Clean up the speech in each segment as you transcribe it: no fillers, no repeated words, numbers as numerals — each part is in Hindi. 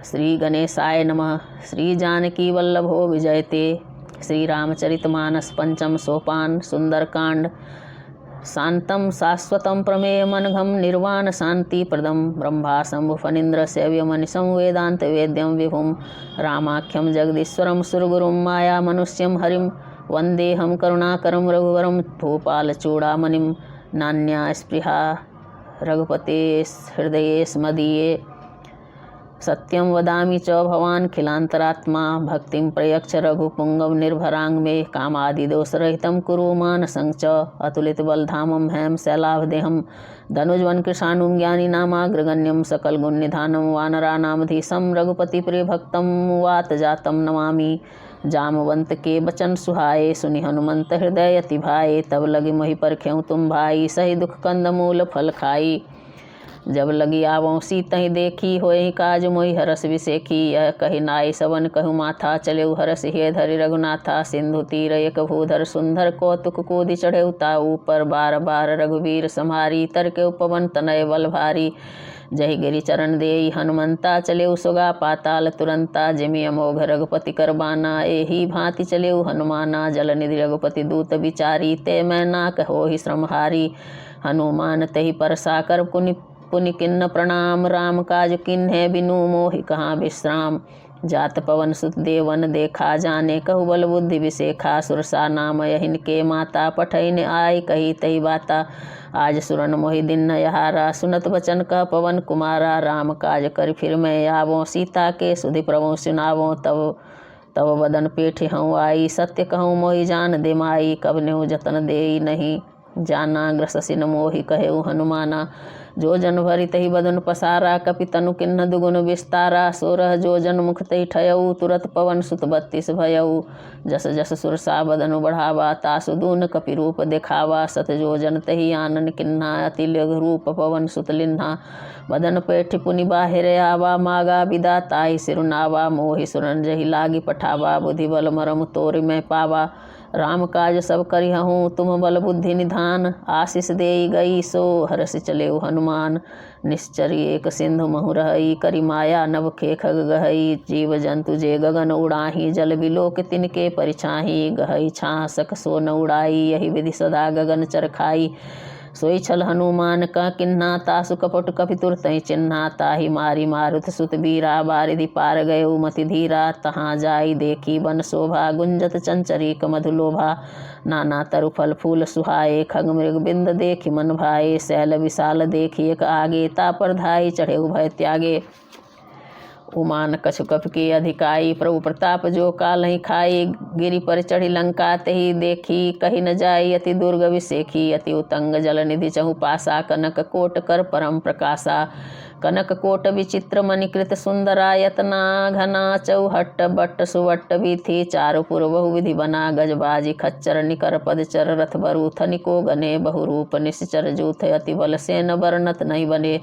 श्री गणेशाय नमः। श्री जानकी वल्लभो विजयते। श्री रामचरितमानस पंचम सोपान सुंदरकांड। शांतं शाश्वतं प्रमेयमनघं निर्वाण शांतिप्रदं ब्रह्मा शंभु फणीन्द्र सेव्यमनिशं वेदांत वेद्यं विभुं रामाख्यं जगदीश्वरं सुरगुरुं माया मनुष्यं हरिं वन्देऽहं करुणाकरं रघुवरं भूपालचूडामणिं नान्या स्पृहा रघुपते हृदयेऽस्मदीये। सत्यं वदामि च भवानखिलान्तरात्मा भक्तिं प्रयच्छ रघुपुङ्गव निर्भराङ् मे कामादिदोषरहितं कुरु मानसं च अतुलितबलधामं हैम शैलाभदेहं धनुजवनकृशानुं ज्ञानिनामाग्रगण्यं सकलगुणनिधानं वानराणामधीशं रघुपतिप्रियभक्तं वातजातं नमामि। जामवंत के बचन सुहाए सुनि हनुमंत हृदय अति भाए तब लगी मोहि परख्यऊँ तुम भाई सही दुख कंद मूल फल खाई। जब लगी आवों सीतहि देखी होहि काज मोहि हरस विसेखी यह कहि नाई सवन कहु माथा चलेउ हरस हे धरि रघुनाथा सिंधु तीर एक भूधर सुंदर कौतुक कूदि चढ़ेउ ताऊ पर बार बार रघुवीर सम्हारी तरके उपवन तनय बल भारी। जहि गिरि चरण देई हनुमंता चलेउ सुगा पाताल तुरंता जिमि अमोघ रघुपति करबाना एही भांति चलेउ हनुमाना जल निधि रघुपति दूत विचारी ते मैं ना कहोहि श्रमहारी। हनुमान तहि परसा कर पुनि किन्न प्रणाम राम काज किन्हे बिनु मोहि कहाँ विश्राम। जात पवन सुत देवन देखा जाने कहु बल बुद्धि विसेखा सुरसा नाम यहिन के माता पठैन आई कही तही बाता। आज सुरन मोहि दिन न यहारा सुनत बचन कह पवन कुमारा राम काज कर फिर मैं आवों सीता के सुधि प्रभु सुनावों तब तब बदन पेठ हूँ आई सत्य कहूँ मोहि जान दे माई कब नेहु जतन देई नहीं जाना ग्रससिन मोहि कहेउ हनुमाना। जो जन भरि तहि बदन पसारा कपि तनु किन्ह दुगुन विस्तारा सोरह जो जन मुख तहि ठयऊ तुरत पवन सुत 32 भयऊ। जस जस सुरसा बदन बढ़ावा तासु दून कपि रूप देखावा सत जो जन तहि आनन किन्हा अति लघु रूप पवन सुत लिन्हा। बदन पेठ पुनि बाहिर आवा मागा विदा ताहि सिरुनावा मोहि सुरन जहि लागी पठावा बुद्धि बल मरम तोरि मैं पावा। राम काज सब करिहऊँ तुम बल बुद्धि निधान आशीष देई गई सो हरस चलेउ हनुमान। निश्चरी एक सिंधु महु रहई करि माया नभ खेख गहई जीव जंतु जे गगन उड़ाही जल बिलोक तिनके परिछाही गहई छाह सक सो न उड़ाई यही विधि सदा गगन चरखाई। सोई छल हनुमान का किन्हा तासु कपट कपि तुरतहि चिन्हा ताहि मारी मारुत सुत बीरा बारिधि पार गयउ मति धीरा। तहाँ जाई देखी वन शोभा गुंजत चंचरीक मधुलोभा नाना तरु फल फूल सुहाए खग मृग बिंद देखि मन भाए शैल विशाल देखि एक आगे ता पर धाई चढ़े उभय त्यागे। उमान कछु कप के अधिकाई प्रभु प्रताप जो कालहि खाई गिरि पर चढ़ी लंका तही देखी कही न जाई अति दुर्ग विसेखी। अति उतंग जल निधि चहु पासा कनक कोट कर परम प्रकाशा। कनक कोट विचित्र मणिकृत सुंदरायतना घना चौहट्ट बट्ट सुवट्ट विधि चारु पुर बहु विधि बना गजबाजी खच्चर निकर पदचर रथ बरूथ निको गने बहुरूप निश्चर जूथ अति बल सेन बरनत नहीं बने।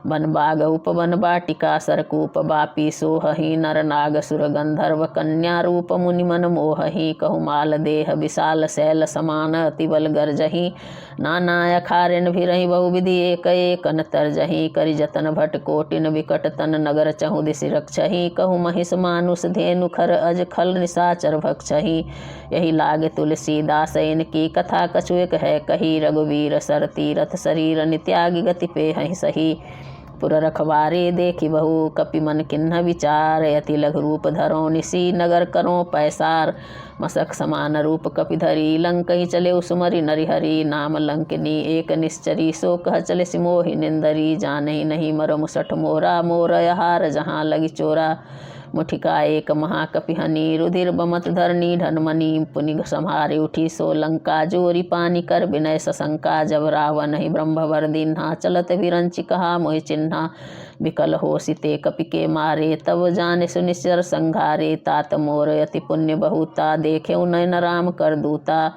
बन बाग उपवन बाटिका सरकूप बापी सोहहि नर नाग सुर गंधर्व कन्या रूप मुनि मन मोहहि कहुमाल देह विशाल शैल समान अति बल गर्जहि। नाना अखारिन भिरहि बहुविधि एक एक तरजहि करि जतन भट कोटिन विकट तन नगर चहु दिशि रक्षहि। कहु महिष मानुष धेनु खर अज खल निशाचर भक्षहि। यही लागे तुलसीदास इनकी कथा कछु एक है कही रघुवीर सर तीरथ शरीर नित्यागी गति पे हहि सही। पुर रखवारे देखि बहु कपि मन किन्ह विचार अति लघु रूप धरो निसी नगर करो पैसार। मसक समान रूप कपि धरी लंकहि चले सुमरि नरिहरि नाम लंकिनी एक निश्चरी सो कह चले सिमोहि निंदरी। जानहि नहीं मर मुसठ मोरा मोर यहार जहाँ लगी चोरा। मुठिका एक महाकपिहनी रुधिर बमत धरनी ढनमनी पुनि संहारे उठी सो लंका जोरी पानी कर विनय सशंका। जब रावण ही ब्रह्मवर दीन्हा चलत विरंचि कहा मोहि चिन्हा। विकल हो सिते कपि के मारे तब जाने सुनिश्चर संघारे। तात मोर अति पुण्य बहुता देखे नयन राम कर दूता।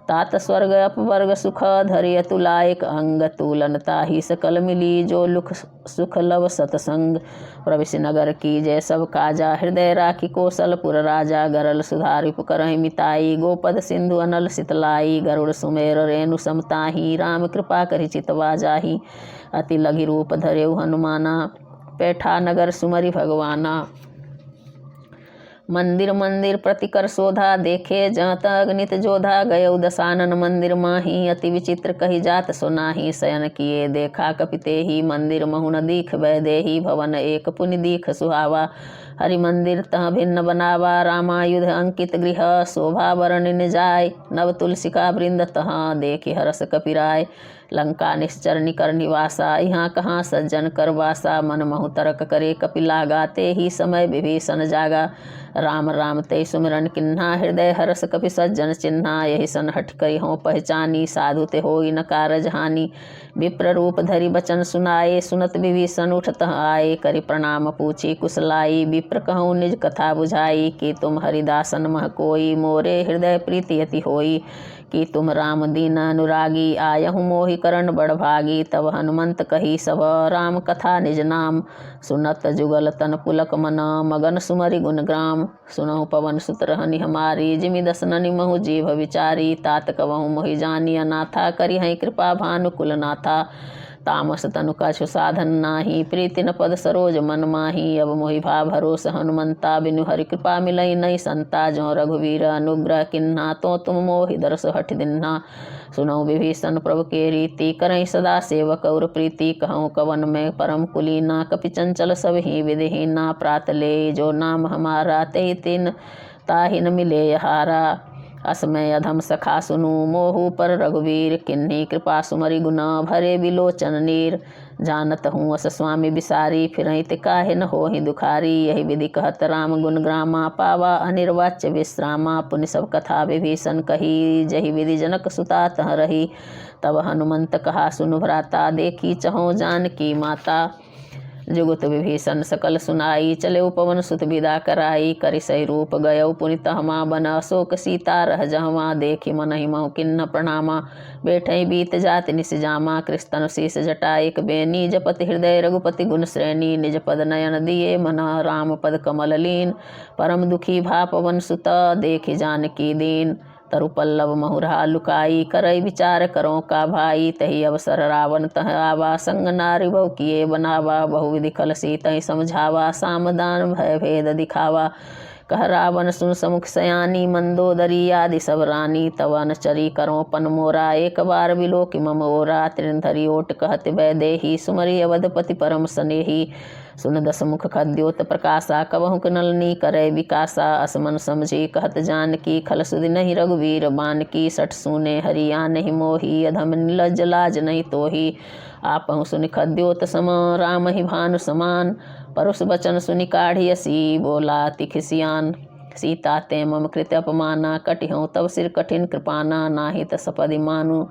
तात स्वर्ग अपवर्ग सुख धरि अतुलायक अंग तुलनता ही सकल मिली जो लुख सुख लव सतसंग। प्रवेश नगर की जय सब काजा हृदय राखी कौशलपुर राजा। गरल सुधारि पुकरहि मिताई गोपद सिंधु अनल सितलाई। गरुड़ सुमेर रेणु समताही राम कृपा करि चितवा जाही। अति लघि रूप धरेउ हनुमाना पैठा नगर सुमरि भगवाना। मंदिर मंदिर प्रतिकर शोधा, देखे जत अगणित जोधा। गयौ दशानन मंदिर माही, अति विचित्र कही जात सुनाही। शयन किए देखा कपिते ही, मंदिर महुन दीख वैदेही। भवन एक पुनि दीख सुहावा, हरि मंदिर तह भिन्न बनावा। रामायुध अंकित गृह, शोभा वर्णिन जाय। नव तुलसिका वृंद तह, देखि हरस कपिराय। लंका निश्चर निकर निवासा, यहाँ कहाँ सज्जन कर वासा। मन महु तर्क करे कपिला, गाते ही समय विभीषण जागा। राम राम ते सुमिरन किन्हा, हृदय हरस कपि सज्जन चिन्हा। यही सन हठ करी हों पहचानी, साधु ते होई न कारज हानि। विप्र रूप धरि बचन सुनाए, सुनत विभीषण उठत आए। करि प्रणाम पूछी कुशलाई, विप्र कहूँ निज कथा बुझाई। कि तुम हरिदासन मह कोई, मोरे हृदय प्रीति अति होई। कि तुम राम दीन अनुरागी, आयहु मोहि करण बड़ भागी। तब हनुमंत कही सब, राम कथा निज नाम। सुनत जुगल तन पुलक मन, मगन सुमरि गुण ग्राम। सुनहु पवन सुत रहनि हमारी, जिमि दसननि महु जीव विचारी। तात कवहु मोहि जानी अनाथा, करि हैं कृपा भानुकुल नाथा। तामस तनु कछु साधन नाही, प्रीति न पद सरोज मन माही। अब मोहि भाव भरोस हनुमंता, बिनु हरि कृपा मिलई नहीं संता। जो रघुवीर अनुग्रह किन्हा, तो तुम मोहि दरस हठ दिन्हा। सुनौ विभीषण प्रभु के रीति, करई सदा सेवक और प्रीति। कहूँ कवन में परम कुलीना, कपि चंचल सब ही विधिहीना। प्रात ले जो नाम हमारा, ते तिन ताहि न मिले हारा। असमय अधम सखा सुनु, मोहु पर रघुवीर। किन्ही कृपा सुमरि गुना, भरे विलोचन नीर। जानत हूँ अस स्वामी बिसारी, फिरहि ते काहे न होहि दुखारी। यही विधि कहत राम गुण ग्रामा, पावा अनिर्वाच्य विश्रामा। पुनि सब कथा विभीषण कही, जही विधि जनक सुता तह रही। तब हनुमंत कहा सुनु भ्राता, देखी चहु जानकी माता। जुगुत विभीषण सकल सुनाई, चले पवन सुत विदा कराई। करि सही रूप गयौ पुनि तहमा, बन अशोक सीता रह जहमा। देखि मनहि महु किन्न प्रणामा, बैठई बीत जाति निस जामा। कृष्ण शीस जटा एक बेनी, जपति हृदय रघुपति गुण श्रेणी। निज पद नयन दिए मन, राम पद कमल लीन। परम दुखी भा पवन सुत, देखि जानकी दीन। तरु पल्लव महुरा लुकाई, करई विचार करो का भाई। तही अवसर रावण तह आवा, संग नारी बहु किए बनावा। बहु विधि खल सीतहि समझावा, सामदान भय भेद दिखावा। कह रावण सुन समुख सयानी, मंदोदरी आदि सब रानी। तवन चरी करो पन मोरा, एक बार बिलोकि मम ओरा। त्रिधरी ओट कहत वैदेही, सुमरि अवधपति परम स्नेही। सुन दस मुख खद्योत प्रकाशा, कबहु नलनी करे विकासा। असमन समझी कहत जानकी, खल सुधि नहीं रघुवीर बानकी। सठ सूने हरिया नहीं मोही, अधम निलज लाज नहीं तोही। आपहु सुनि खद्योत सम, राम ही भानु समान। परुष बचन सुनि काढ़ी असी, बोला तिखिसियान। सीता ते मम कृत अपमाना, कटिहूँ तब सिर कठिन कृपाना। नाही त सपदि मानु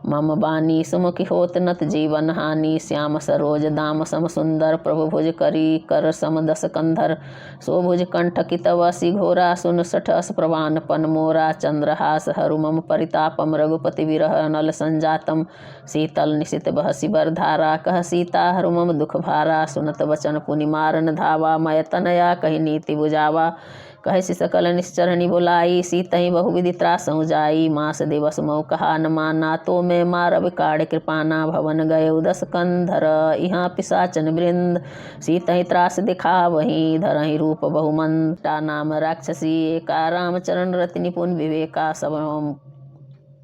मम बानी, सुमुखी होत नत जीवन हानि। श्याम सरोज दाम सम सुंदर, प्रभु भुज करी कर सम दस कंधर। सो भुज कंठ कितव असी घोरा, सुन सठ अस प्रवान पन मोरा। चंद्रहास हरु मम परितापम, रघुपति विरह नल संजातम। शीतल निशित बहसी बरधारा, कह सीता हरु मम दुख भारा। सुनत वचन पुनि मारन धावा, मय तनया कही नीति बुझावा। कहसी सकल निश्चरणी बुलाई, सीतहि बहुविधि त्रासहु जाई। मास दिवस मऊ कहा न माना, तो मैं मारब काढ़ कृपाना। भवन गए दस कंधर, यहाँ पिशाचन वृंद। सीतहि त्रास दिखावहीं, धरहि रूप बहुमंता। नाम राक्षसी एका, रामचरण रति निपुण विवेका।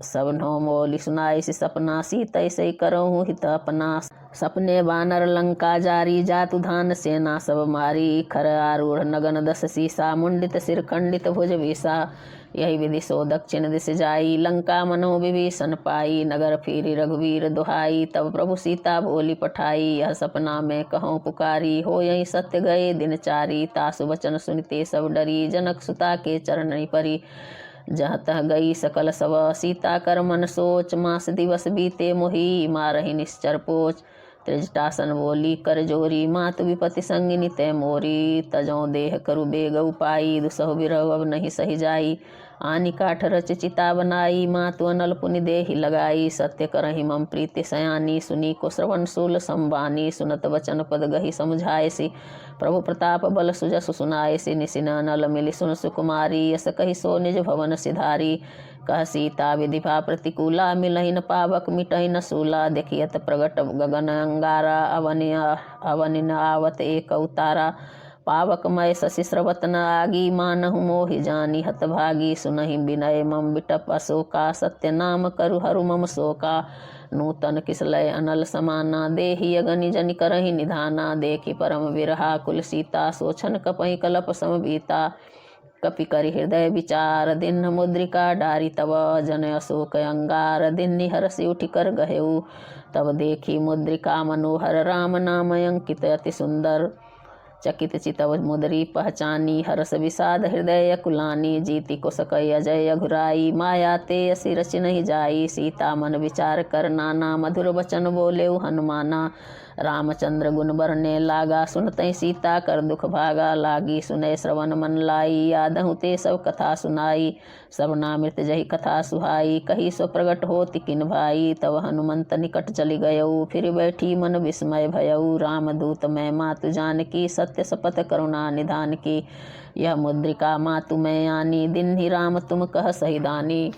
सबनों मोली सुनाई सि सपना, सीतहि सही करहु हित अपना। सपने वानर लंका जारी, जातु धान सेना सब मारी। खर आरूढ़ नगन दस सीसा, मुंडित सिर खंडित भुज विसा। यही विधि सो दक्षिण दिश जाई, लंका मनो विभीषण पाई। नगर फिरी रघुवीर दुहाई, तब प्रभु सीता बोली पठाई। यह सपना में कहूँ पुकारी, हो यही सत्य गए दिन चारी। तासु वचन सुनते सब डरी, जनक सुता के चरण परी। जह तह गई सकल सब, सीता कर मन सोच। मास दिवस बीते मोही, मारहि निश्चर पोच। त्रिजटासन बोली कर जोरी, मातु विपति संगिनी तै मोरी। तजों देह करु बेग उपाई, दुसहु बिरहु अब नहीं सही जाई। आनि काठ रच चिता बनाई, मातु अनल पुनि देहि लगाई। सत्य करहि मम प्रीति सयानी, सुनी को श्रवण शूल संबानी। सुनत वचन पद गही समझायसी, प्रभु प्रताप बल सुजस सुनायसी। निसिन अनल मिलि सुन सुकुमारी, यस कहि सो निज भवन सिधारी। कह सीता विधिभा प्रतिकूला, मिलहि न पावक मिटहि न सूला। देखियत प्रगट गगन अंगारा, अवनि न आवत एक उतारा। पावकमय शशि स्रवत न आगी, मानहु मोहि जानी हतभागी। सुनहि विनय मम बिटप अशोका, सत्य नाम करु हरु मम शोका। नूतन किसलय अनल समाना, देहि अगनि जनि करहि निधाना। देखि परम विरहा कुल सीता, सोछन कपहि कलप समबीता। कपि करि हृदय विचार, दिन्ह मुद्रिका डारी तव। जन अशोक अंगार, दिन्हि हरसि उठि कर गहेउ। तब देखी मुद्रिका मनोहर, राम नाम अंकित अति सुंदर। चकित चितव मुदरी पहचानी, हरस विषाद हृदय कुलानी। जीति कोसकई अजय अघुराई, माया ते असी रचि नहीं जाई। सीता मन विचार कर नाना, मधुर वचन बोलेउ हनुमाना। रामचंद्र गुण बरने लागा, सुनतई सीता कर दुख भागा। लागी सुनय श्रवण मन लाई, यादहु ते सब कथा सुनाई। सब नामृत जही कथा सुहाई, कही सो प्रगट होति किन भाई। तब हनुमंत निकट चली गयऊ, फिर बैठी मन विस्मय भयऊ। रामदूत मैं मातु जानकी, सत्य शपथ करुणा निधान की। यह मुद्रिका मातु मैं आनी, दिन्हि राम तुम कह सही दानी।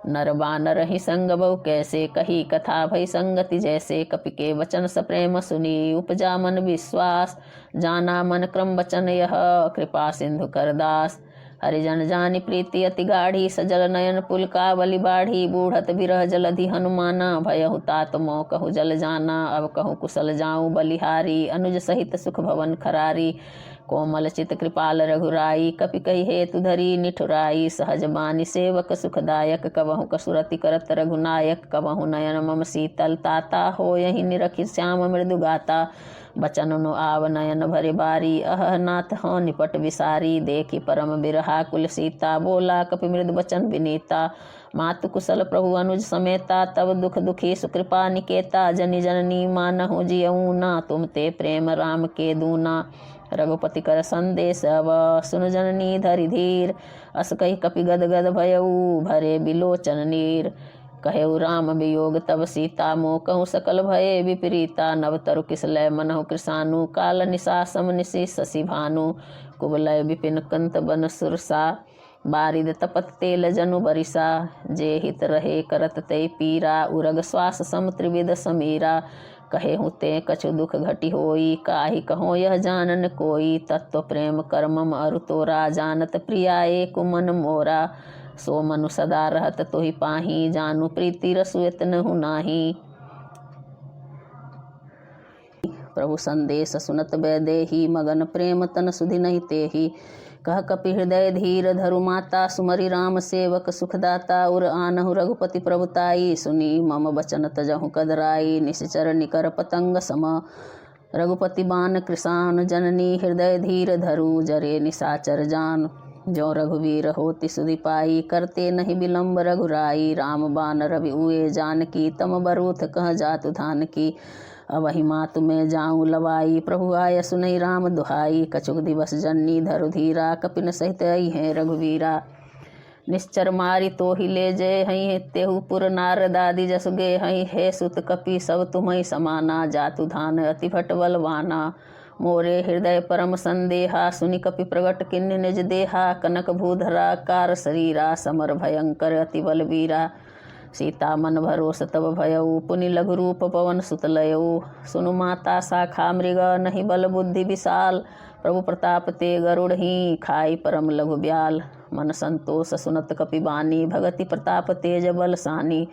नर बानर ही संग बहु कैसे, कही कथा भई संगति जैसे। कपि के वचन सप्रेम सुनी, उपजा मन विश्वास। जाना मन क्रम वचन यह, कृपा सिंधु करदास। हरिजन जानि प्रीति अति गाढ़ी, सजल नयन पुलकावली बाढ़ी। बूढ़त बिरह जलधि हनुमाना, भयहु तात मोह कहु जल जाना। अब कहूँ कुशल जाऊँ बलिहारी, अनुज सहित सुख भवन खरारी। कोमल चित कृपाल रघुराई, कपि कही हेतु धरी निठुराई। सहज बानी सेवक सुखदायक, कबहु कसुरति करत रघुनायक। कबहु नयन मम शीतल ताता, हो यही निरखि श्याम मृदु गाता। बचन नु आव नयन भरे बारी, अह नाथ हो निपट विसारी। देखि परम बिरहा कुल सीता, बोला कपि मृदु वचन विनीता। मातु कुशल प्रभु अनुज समेता, तब दुख दुखी सुकृपा निकेता। जनि जननी मानहु जियऊ ना, तुम ते प्रेम राम के दूना। रघुपति कर संदेश अब, सुन जननी धरि धीर। अस कही कपि गद गद भयऊ, भरे बिलोचन नीर। कहेउ राम वियोग तब सीता, मोह कहूँ सकल भये विपरीता। नव तरु किसलय मनहु कृसानु, काल निशा सम निशि शशि भानु। कुबलय विपिन कंत बन सुरसा, बारिद तपत तेल जनु बरिसा। जे हित रहे करत ते पीरा, उरग श्वास सम त्रिविध समीरा। कहेहु ते कछु दुख घटी होई, काहि कहो यह जानन कोई। तत्व प्रेम कर मम अरु तोरा, जानत प्रिया एक मन मोरा। सो मनु सदा रहत तोहि पाही, जानु प्रीति रसु एतनहु नाही। प्रभु संदेश सुनत वैदेही, मगन प्रेम तन सुधि नहीं तेही। कह कपि हृदय धीर धरु माता, सुमरि राम सेवक सुखदाता। उर आनहु रघुपति प्रभुताई, सुनी मम बचन तजहु कदराई। निश्चर निकर पतंग सम, रघुपति बान कृसान। जननी हृदय धीर धरु, जरे निशाचर जान। जो रघुवीर होति सुधि पाई, करते नहीं विलम्ब रघुराई। राम बान रवि उए जानकी, तम बरूथ कह जातु धान की। अवहि मातु में जाऊँ लवाई, प्रभु आय सुनई राम दुहाई। कछुक दिवस जननी धरु धीरा, कपिन सहित आई हैं रघुवीरा। निश्चर मारी तो ही ले जय हई, तेहु पुर नारद आदि जसु गे हई। हे सुत कपि सब तुम्हि समाना, जातु धान अति भट बलवाना। मोरे हृदय परम संदेहा, सुनि कपि प्रगट किन्हि निज देहा। कनक भूधरा कार शरीरा, समर भयंकर अति बलवीरा। सीता मन भरोस तब भयऊ, पुनि लघु रूप पवन सुत लयऊ। सुनु माता शाखा मृग, नहीं बल बुद्धि विशाल। प्रभु प्रताप ते गरुड़ ही, खाई परम लघु ब्याल। मन संतोष सुनत कपि बानी, भगति प्रताप तेज बल सानी।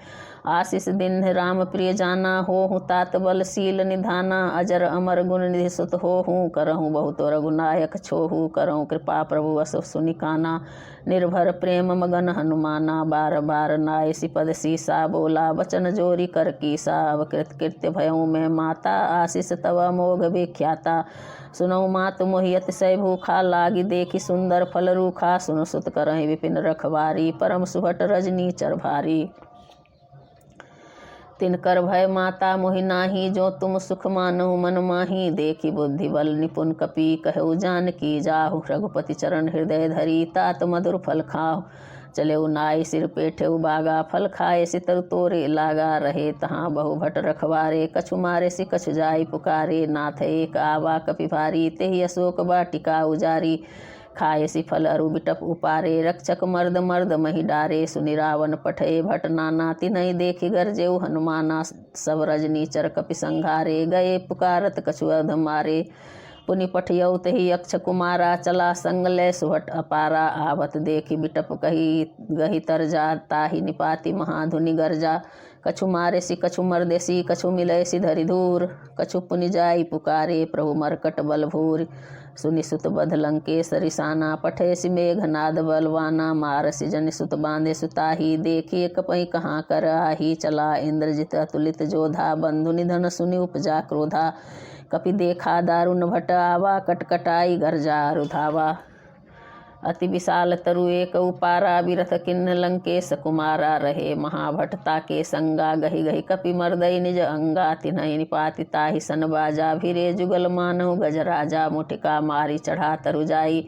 आशीष दिन राम प्रिय जाना, होहु तात बलशील निधाना। अजर अमर गुण निधि सुत होहु, करहु बहुत रघुनायक छोहु। करहु कृपा प्रभु अस सुनि काना, निर्भर प्रेम मगन हनुमाना। बार बार नाय सिपद सीसा, बोला वचन जोरी कर कीसा। अवकृत कृत्य भयऊ में माता, आशीष तव मोघ विख्याता। सुनऊ मातु मोहि अतिशय भूखा, लागी देखी सुंदर फल रूखा। सुनु सुत करहि विपिन रखवारी, परम सुभट रजनी चर भारी। तिनकर भय माता मोहि नाही, जो तुम सुख मानहु मन माही। देखी बुद्धि बल निपुण कपि, कहु जानकी जाहु। रघुपति चरण हृदय धरी, तात मधुर फल खाहु। चले नाय सिर पेठे बागा, फल खाए सितर तोरे लागा। रहे तहाँ बहु भट रखवारे, कछु मारे सि कछु जाय पुकारे। नाथ एक आवा कपि भारी, तेहि अशोक वाटिका उजारी। खाए सी फल अरु बिटप उपारे, रक्षक मर्द मर्द मही डारे, सुनि रावण पठे भट नाना, तिनहि देखि गरजेउ हनुमाना, सब रजनीचर कपि संघारे, गए पुकारत कछु अध मारे, पुनि पठियौ तहि यक्ष कुमारा, चला संग लै सुहट अपारा, आवत देखि बिटप कही गही तरजा, ताहि निपाति महाधुनि गरजा, कछु मारे सी कछु मर्दे सी, कछु मिले सी धरि धूर, कछु पुनि जाई पुकारे, प्रभु मरकट बल भूर, सुनि सुत बध लंकेश रिसाना, पठे सी मेघनाद बलवाना, मार सी जनि सुत बांधे सुताही, देखी एक पई कहाँ कर आही, चला इंद्रजित अतुलित जोधा, बंधु निधन सुनि उपजा क्रोधा, कपि देखा दारुण भट आवा, कटकटाई गरजा रुधावा, अति विशाल तरु एक उपारा, बिरथ किन्न लंकेश कुमारा, रहे महाभटता के संगा, गही गही कपि मर्दई निज अंगा, तिन्हि निपाति ताहि सन बाजा, भिरे जुगल मानव गजराजा, मुटिका मारी चढ़ा तरु जाई,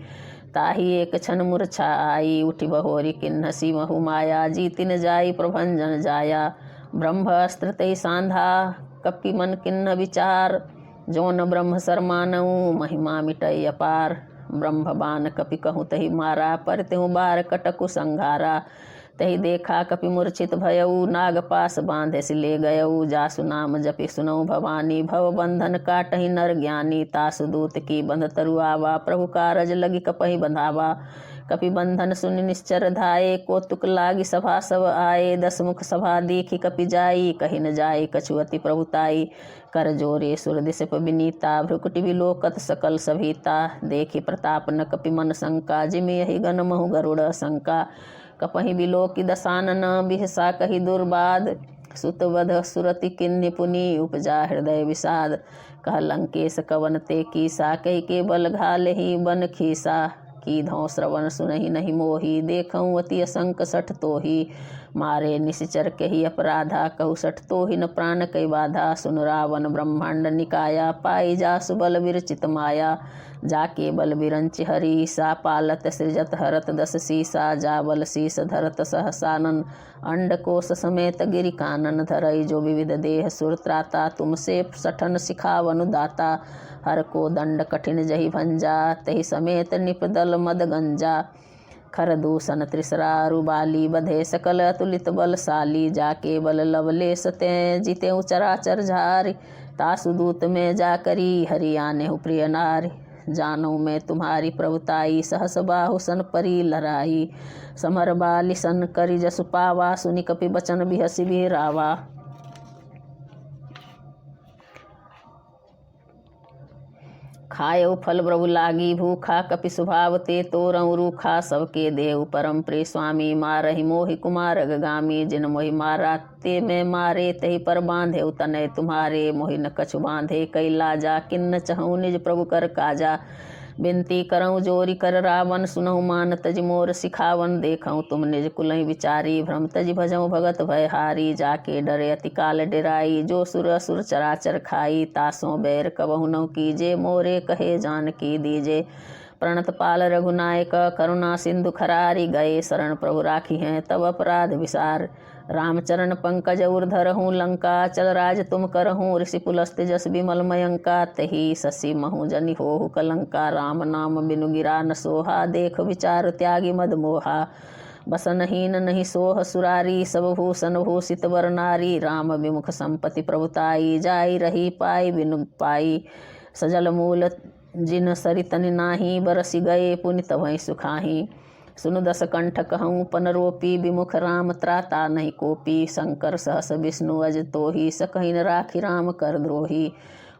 ताहि एक क्षण मूर्छा आई, उठि बहोरी किन्न सी महु माया, जीतिन जाई प्रभंजन जाया, ब्रह्म अस्त्र तै सांधा, कपि मन किन्न विचार, जोन ब्रह्म सरमानऊ, महिमा मिटई अपार, ब्रह्म बान कपि कहूँ तहि मारा, पर त्यों बार कटकु संघारा, तहि देखा कपि मूर्छित भयऊ, नागपास बांधे सि ले गयऊ, जासु नाम जपि सुनऊ भवानी, भव बंधन काटहि नर ज्ञानी, तासु दूत की बंध तरु आवा, प्रभु कारज लगी कपहि बंधावा, कपि बंधन सुनि निश्चर धाये, कौतुक लागी सभा सब आए, दस मुख सभा देखी कपि जाई, कहि न जाई कछु अति प्रभुताई, कर जोरे सुर दिशप विनीता, भ्रुकुटि विलोकत सकल सभीता, देखि प्रताप न कपि मन शंका, जिमि यही गण महु गरुड़ शंका, कपहि बिलोकि दसानन, बिहसा कहि दुर्बाद, सुतवध सुरति किन्हि पुनि, उपजा हृदय विषाद, कह लंकेश कवन ते कीसा, कहि के बल घालेहि बन खीसा, की धौ श्रवण सुनहि नहीं मोही, देखऊँ अति असंक सठ तोही, मारे निश्चर कही अपराधा, कहु सठ तोहि न प्राण कई बाधा, सुन रावण ब्रह्मांड निकाया, पाई जासु बल विरचित माया, जाके बल बिरंचि हरीसा, पालत सृजत हरत दस सीसा, जाबल शीस धरत सहसानन, अंडकोश समेत गिरि कानन, धरई जो विविध देह सुर त्राता, तुमसे सठन सिखावनु दाता, हर को दंड कठिन जहि भंजा, तहि समेत निपदल मद गंजा, खर दूषण त्रिसरा रुबाली, बधे सकल अतुलित बलशाली, जाके बल लवलेश ते जिते चराचर झारि, तासु दूत में जाकरी, हरि आने प्रिय नारी, जानू मैं तुम्हारी प्रभुताई, सहस बाहु सन परी लड़ाई, समर बाली सन करी जसु पावा, सुनि कपि बचन बिहसि बिहरावा, खायऊ फल प्रभु लागी भूखा, कपि स्वभाव ते तोरऊ रूखा, सबके देव परम प्रिय स्वामी, मारहि मोहि कुमार अगगामी, जिन मोहि मारा ते मैं मारे, तहि पर बांधे तनय तुम्हारे, मोहि न कछु बांधे कई लाजा, किन्न चहूँ निज प्रभु कर काजा, बिनती करऊँ जोरी कर रावण, सुनहु मान तज मोर सिखावन, देखऊँ तुम निज कुलहि विचारी, भ्रम तज भजऊँ भगत भयहारी, जाके डरे अति काल डेराई, जो सुर असुर चराचर खाई, तासों बैर कबहु न कीजे, मोरे कहे जानकी दीजे, प्रणत पाल रघुनायक, करुणा सिंधु खरारी, गए शरण प्रभु राखी हैं तब अपराध विसार, रामचरण पंकज उर्धर हूँ लंका, चल राज तुम करहूँ, ऋषि पुलस्त्य जस विमल मयंका, तही शशि महु जनि होहु कलंका, राम नाम बिनु गिरा न सोहा, देख विचार त्यागी मद मोहा, बसनहीन नहीं सोह सुरारी, सब भूषण भूषित वर नारी, राम विमुख संपत्ति प्रभुताई, जाई रही पाई बिनु पाई, सजल मूल जिन सरितनि नाही, बरसि गए पुनि तवहि सुखाही, सुनु दस कंठ कहूँ पनरोपी, विमुख राम त्राता नहीं कोपी, शंकर सहस विष्णु अज तोही, सकहि न राखी राम कर द्रोही,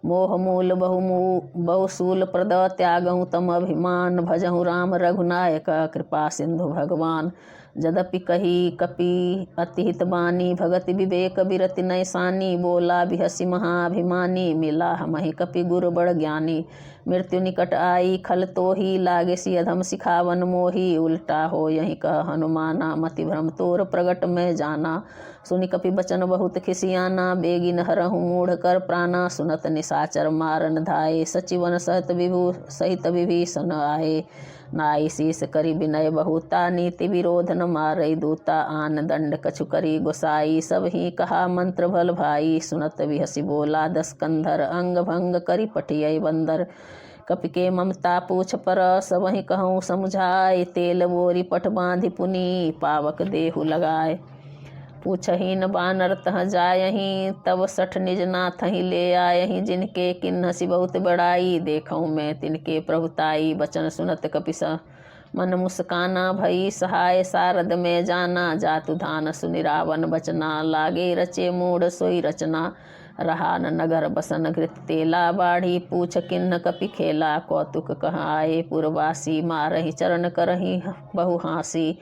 मोह मूल बहुसूल प्रद त्यागहूँ तम अभिमान, भजहूँ राम रघुनायक, कृपा सिंधु भगवान, जदपि कही कपि अतिहित बानी, भगति विवेक बिरति नय सानी, बोला बिहसि महाभिमानी, मिला हमहि कपि गुर बड़ ज्ञानी, मृत्यु निकट आई खल तोही, लागे सी अधम सिखावन मोही, उल्टा हो यही कह हनुमाना, मति भ्रम तोर प्रगट में जाना, सुनि कपि बचन बहुत खिसियाना, बेगिन हरहु मूढ़ कर प्राणा, सुनत निशाचर मारन धाये, सचिवन सहित विभीषण आए, नाई शीस करी विनय बहुता, नीति विरोध न मारई दूता, आन दंड कछु करी गोसाई, सब ही कहा मंत्र भल भाई, सुनत बिहसि बोला दस कंधर, अंग भंग करी पटियई बंदर, कपि के ममता पूछ पर सबहि कहूँ समुझाए। तेल बोरी पट बांधि पुनि पावक देहु लगाए। पूछही न बानर तह जायही तब सठ निज नाथहि ले आयही। जिनके किन्हसी बहुत बड़ाई देखऊँ मैं तिनके प्रभुताई। बचन सुनत कपि मन मुस्काना भई सहाय सारद में जाना। जातु धान सुनि रावण बचना लागे रचे मूढ़ सोई रचना। रहा न नगर बसन घृत तेला बाढ़ी पूछ किन्न कपि खेला। कौतुक कह आए पुरवासी मारही चरण करही बहु हासी।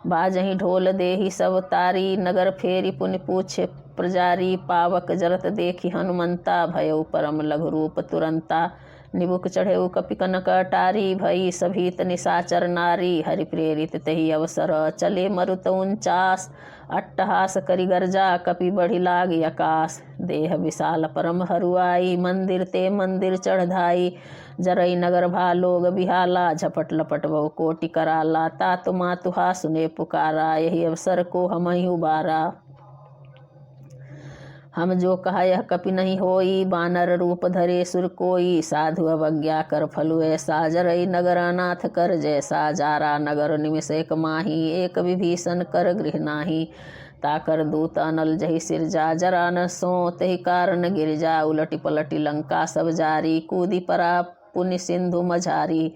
बाजही ढोल देही सब तारी नगर फेरी पुनि पूछ प्रजारी। पावक जरत देखी हनुमंता भयउ परम लघु रूप तुरंता। निबुक चढ़ेउ कपि कनक अटारी भई सभीत निशाचर नारी। हरि प्रेरित तही अवसर चले मरुत 49 अट्टहास करि गर्जा कपि बढ़ी लाग आकाश। देह विशाल परम हरुआई मंदिर ते मंदिर चढ़धाई। जरई नगर भालोग बिहाला झपट लपट बहु कोटि कराला। तात मातुहा सुने पुकारा यही अवसर को हम ही उबारा। हम जो कहा यह कपि नहीं होई बानर रूप धरे सुर कोई। साधु अवज्ञा कर फलु ऐसा जरई नगर अनाथ कर जैसा। जारा नगर निमिष एक माही एक विभीषण कर गृह नाही। ताकर दूत अनल जही सिरजा जरा न सो तही कारण गिरजा। उलटी पलटी लंका सब जारी कूदी परा पुनि सिंधु मझारी।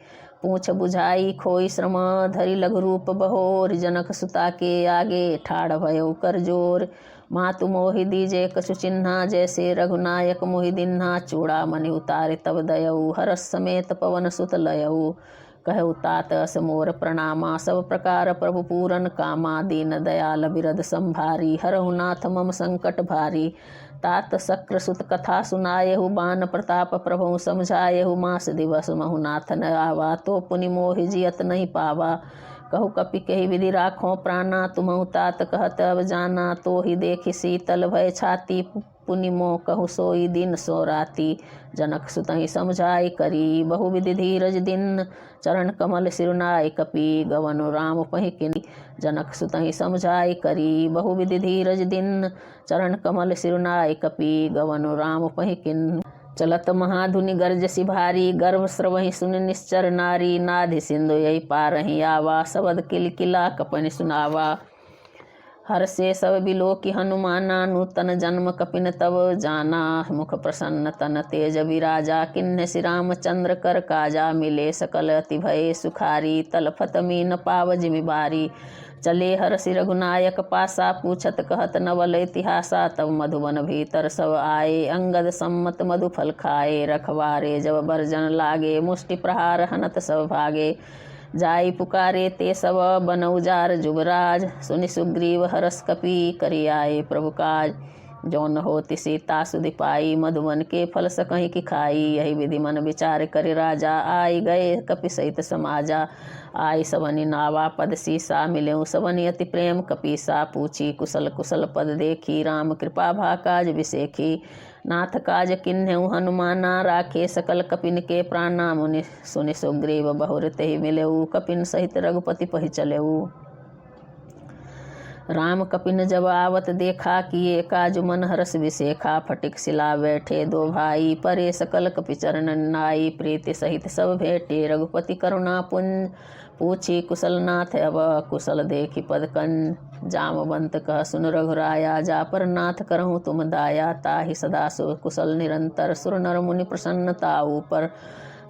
पूछ बुझाई खोई श्रम धरि लघु रूप बहोर। जनक सुता के आगे ठाड़ भयो कर जोर। मातु मोहि दीजे कछु चिन्हा जैसे रघुनायक मोहि दिन्हा। चूड़ा मणि उतारे तब दयऊ हरस समेत पवन सुत लयऊ। कहु तात अस मोर प्रणामा सब प्रकार प्रभु पूरन कामा। दीन दयाल बिरद संभारी हरहु नाथ मम संकट भारी। तात शक्र सुत कथा सुनायहु बान प्रताप प्रभु समझायहु। मास दिवस महु नाथ न आवा तो पुनि मोहि जियत नहीं पावा। कहु कपि कही विधि राखों प्राणा तुमहु तात कहत अब जाना। तो ही देखी शीतल भय छाती पुनि मोह कहु सोई दिन सो राती। जनक सुतहि समझाई करी बहु विधि धीरज दिन। चरण कमल सिरुनाय कपि गवन राम पहिकिनी। जनक सुतहि समझाई करी बहु विधि धीरज दिन। चरण कमल सिरुनाय कपि गवन राम पहिकिन। चलत महाधुनि गर्जसि भारी गर्भ स्रवहि सुनि निश्चर नारी। नाधि सिंधु यही पारहि आवा सबद किलकिला कपनि सुनावा। हर से सब बिलो की हनुमाना नूतन जन्म कपिन तब जाना। मुख प्रसन्न तन तेज विराजा किन्ह श्री रामचंद्र कर काजा। मिले सकल अति भय सुखारी तलफत मीन पाव जिमि बारी। चले हरषि रघुनायक पासा पूछत कहत नवल इतिहासा। तब मधुबन भीतर सब आए अंगद सम्मत मधु फल खाए। रखवारे जब बरजन लागे मुष्टि प्रहार हनत सब भागे। जाई पुकारे ते सब बन उजार जुबराज। सुनि सुग्रीव हरस कपि करि आए प्रभु काज। जौन होति सीता सुधि पाई मधुबन के फल सकहि की खाई। यही विधि मन विचार करि राजा आई गए कपि सहित समाजा। आई सबनि नावा पद सीसा मिलेऊ सबनि अति प्रेम कपीसा। पूछी कुशल कुशल पद देखी राम कृपा भा काज विसेखी। नाथ काज किन्हु हनुमाना राखे सकल कपिन के प्राणा। मुनि सुनि सुग्रीव बहुर तेहि मिलेऊ कपिन सहित रघुपति पहि चलेऊ। राम कपिन जब आवत देखा किए काजु मन हरस विसेखा। फटिक सिला बैठे दो भाई परे सकल कपि चरण नाई। प्रीति सहित सब भेटे रघुपति करुणा पुंज। पूछी कुशल नाथ अब कुशल देखी पद कंज। जामवंत कह सुन रघुराया जा पर नाथ करहूँ तुम दाया। ताहि सदा सु कुशल निरंतर सुर नर मुनि प्रसन्नता ऊपर।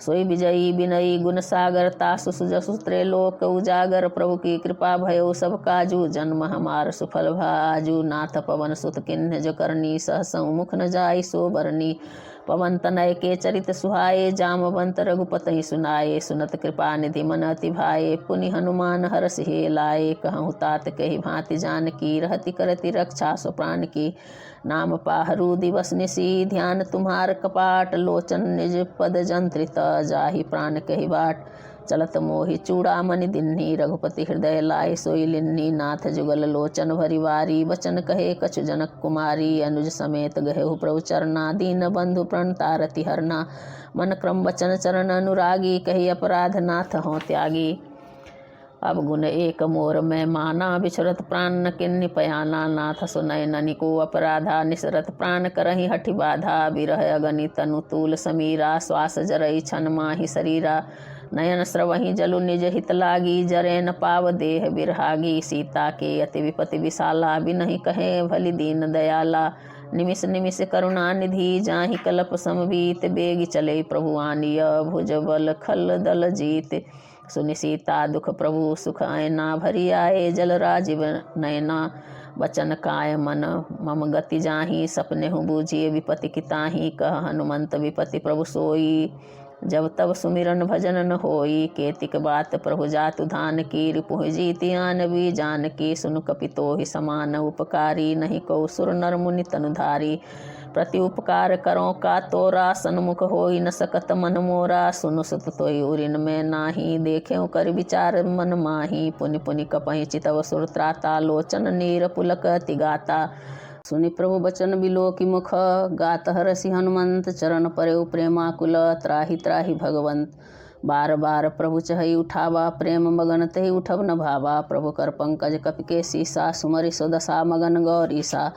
सोई विजयी बिनयी गुण सागर तासु सुजसु त्रैलोक उजागर। प्रभु की कृपा भयो सब काजू जन्म हमार सुफल भाजू। नाथ पवन सुत किन्ह जो करनी सहसहु मुख न जाई सो बरनी। पवन तनय के चरित सुहाए जामवंत रघुपति सुनाए। सुनत कृपा निधि मन अति भाए पुनि हनुमान हरष हे लाए। कहूँ तात कही भांति जानकी रहति करति रक्षा सो प्राण की। नाम पाहरू दिवस निसी ध्यान तुम्हार कपाट। लोचन निज पद जंत्रित जाहि प्राण कही बाट। चलत मोहि चूड़ामणि दिन्ही रघुपति हृदय लाए सोई लिन्ही। नाथ जुगल लोचन भरि वारी वचन कहे कछु जनक कुमारी। अनुज समेत गहेहु प्रभु चरना दीन बंधु प्रण तारति हरना। मन क्रम वचन चरण अनुरागी कही अपराध नाथ हों त्यागी। अब गुण एक मोर में माना, बिछरत प्राण न किन्नि पयाना। नाथ सुनय ननिको अपराधा, निसरत प्राण करहि हठि बाधा। बिरह अगनि तनु तूल समीरा, श्वास जरई छन माहि शरीरा। नयन स्रवहि जलु निज हित लागी, जरे न पाव देह बिरहागी। सीता के अति विपति विशाला, बिनहि कहे भली दीन दयाला। निमिष निमिष करुणा निधि, जाहि कल्प समबीत। बेगी चले प्रभु आनिय, भुज बल खल दल जीत। सुनि सीता दुख प्रभु सुख आयना, भरी आए जल राजीव नयना। बचन काय मन मम गति जाहि, सपनेहु बूझिए विपति किताहि। कह हनुमंत विपति प्रभु सोई, जब तब सुमिरन भजन न होई। केतिक बात प्रभु जातु धान की, रिपुहि जीति आनबी जानकी। सुन कपितोहि समान उपकारी, नहीं को सुर नर मुनि तनुधारी। प्रति उपकार करो का तोरा, सन्मुख होई न सकत मन मोरा। सुनु सुत तोई उरिन में नाही, देखें कर विचार मन माही। पुनि पुनि कपहि चितव सुर त्राता, लोचन नीर पुलक तिगाता। सुनि प्रभु बचन बिलोकि मुख, गात हरसि हनुमंत। चरण परेउ प्रेमाकुल, त्राहि त्राहि भगवंत। बार बार प्रभु चहई उठावा, प्रेम मगन तहि उठब न भावा। प्रभु कर पंकज कपि के सीसा, सुमरि सो दशा मगन गौरीसा।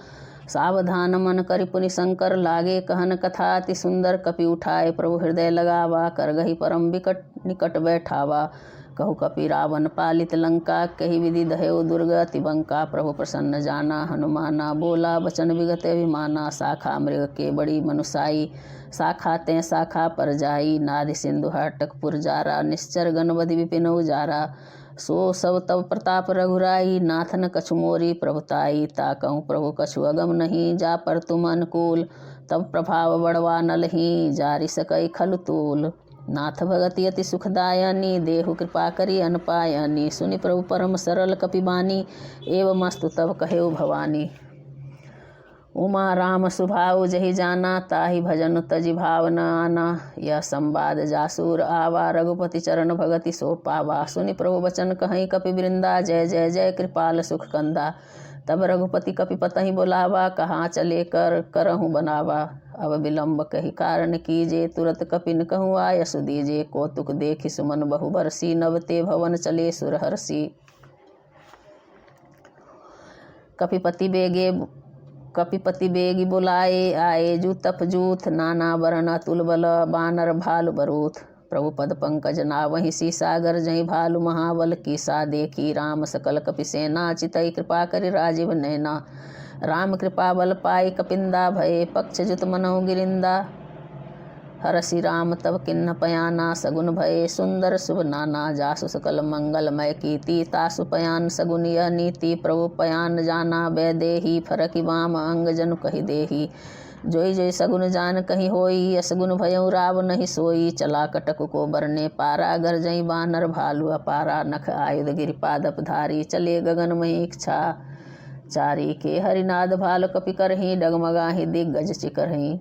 सावधान मन करि पुनि शंकर लागे, कहन कथा अति सुंदर। कपि उठाए प्रभु हृदय लगावा, कर गही परम विकट निकट बैठावा। कहु कपि रावण पालित लंका, कही विधि दहेउ दुर्ग अति बंका। प्रभु प्रसन्न जाना हनुमाना, बोला बचन विगत अभिमाना। शाखा मृग के बड़ी मनुसाई, शाखा तें शाखा पर जाई। नादि सिंधु हाटक पुरजारा, निश्चर गणबधि विपिन उजारा। सो सब तब प्रताप रघुराई, नाथन कछु मोरी प्रभुताई। ताकहु प्रभु कछु अगम नहीं, जा पर तुम अनुकूल। तब प्रभाव बड़वा नलही, जारि सकई खलु तूल। नाथ भगति अति सुखदायनी, देहु कृपा करी अनपायनी। सुनि प्रभु परम सरल कपिबानी, एवमस्तु तब कहेउ भवानी। उमा राम सुभाउ जहि जाना, ताहि भजन तजि भाव न आना। यह संवाद जासूर आवा, रघुपति चरण भगति सो पावा। सुनि प्रभु बचन कहीं कपि वृंदा, जय जय जय कृपाल सुख कंदा। तब रघुपति कपि पतहि बुलावा, कहाँ चले कर करहूँ बनावा। अब विलम्ब कही कारण कीजे, तुरत कपिन कहूँ आयसु दीजे। कौतुक देखि सुमन बहु बरसी, नव ते भवन चले सुरहर्षि। कपिपति बेगी बुलाए, आए जूतप जूथ। नाना वरण अतुल बल, बानर भालु बरूथ। प्रभु पद पंकज नावहि सीसा, गरजहि भालु महाबल कीसा। देखी राम सकल कपि सेना, चितई कृपा करि राजीव नैना। राम कृपा बल पाई कपिंदा, भये पक्ष जुत मनहु गिरिंदा। हरसि राम तब किन्न पयाना, सगुन भये सुंदर शुभ नाना। जासु सकल मंगलमय कीर्ति, तासु पयान सगुन यह नीति। प्रभु पयान जाना वैदेही, फरकि वाम अंग जनु कहि देही। जोई जोई सगुन जान कहीं होई, असगुन भयउ राव नहीं सोई। चला कटक को बरने पारा, गरजई बानर भालु अपारा। नख आयुध गिरिपादप धारी, चले गगन मही इच्छा चारी। के हरिनाद भाल कपि करही, डगमगाही दिग्गज चिकरही।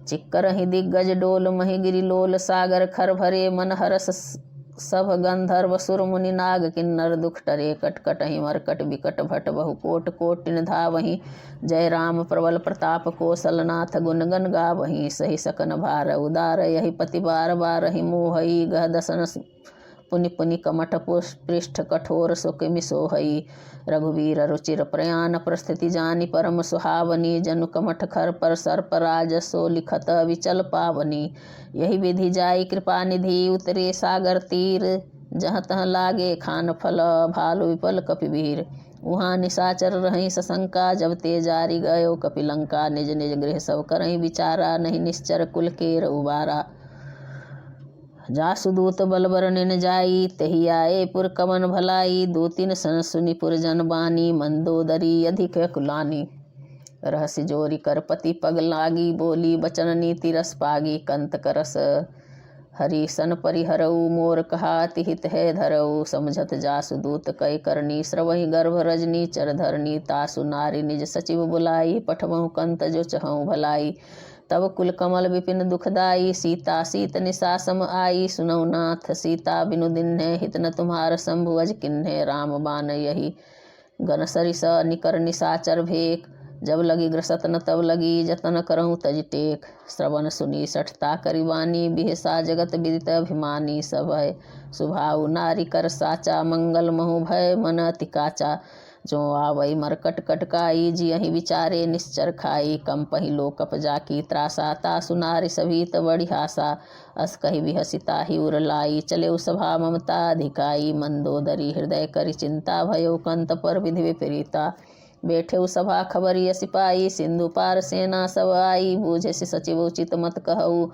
चिक्करहि दिग्गज डोल, मही गिरि लोल। सागर खर भरे मन हरस, सब गंधर्व सुर मुनि नाग किन्नर। दुख टरे कटकटहि मरकट, बिकट भट बहु कोट कोटिन धावहि। जय राम प्रबल प्रताप, कौशलनाथ गुण गण गावहि। सही सकन भार उदार, यही पति बार बारहि मोहई। गह दसन पुनि पुनि कमठ पृष्ठ, कठोर सुकिमि सोहई। रघुवीर रुचिर प्रयाण, प्रस्थिति जानि परम सुहावनी। जनु कमठ खर पर सर्पराज, सो लिखत विचल पावनी। यही विधि जाई कृपा निधि, उतरे सागर तीर। जहाँ तहाँ लागे खान फल, भालु विपल कपिवीर। वहाँ निशाचर रही सशंका, जब ते जारी गयो कपिलंका। निज निज गृह सब करही विचारा, नहीं निश्चर कुल केर उबारा। जासु दूत बल बरनिन जाई, तही आए पुर कवन भलाई। दो तीन सन सुनि पुर जन बानी, मंदोदरी अधिक कुलानी। रहसि जोरी कर पति पग लागी, बोली बचन नीति रस पागी। कंत करस हरि सन परिहरऊ, मोर कहा अति हित है धरऊ। समझत जासु दूत कै करनी, स्रवहि गर्भ रजनी चर धरनी। तासु नारी निज सचिव बुलाई, पठबहु कंत जो चहऊ भलाई। तब कुल कमल विपिन दुखदाई, सीता सीत निशा सम आई। सुनौ नाथ सीता बिनु दिन्हे, हित न तुम्हार शंभु अज किन्हे। राम बान यही गण सरिस, निकर निशाचर भेक। जब लगी ग्रसत न तब लगी जतन करऊँ तज टेक। श्रवण सुनी सठता करिवानी बिहसा जगत विदित अभिमानी। सभय सुभाऊ नारी कर साचा मंगल महु भय मन अति काचा। जो आवई मरकट कटकाई जियहि विचारे निश्चर खाई। कम पहिलो कप जाकी त्रासा तासु नारी सभी बड़ी हासा। अस कही बिहसिता ही उर लाई चले सभा ममता अधिकाई। मंदोदरी हृदय करि चिंता भयो कंत पर विधि विपरीता। बैठे सभा खबरिय सिपाही सिंधु पार सेना सब आई। बूझे से सचिव उचित मत कहऊ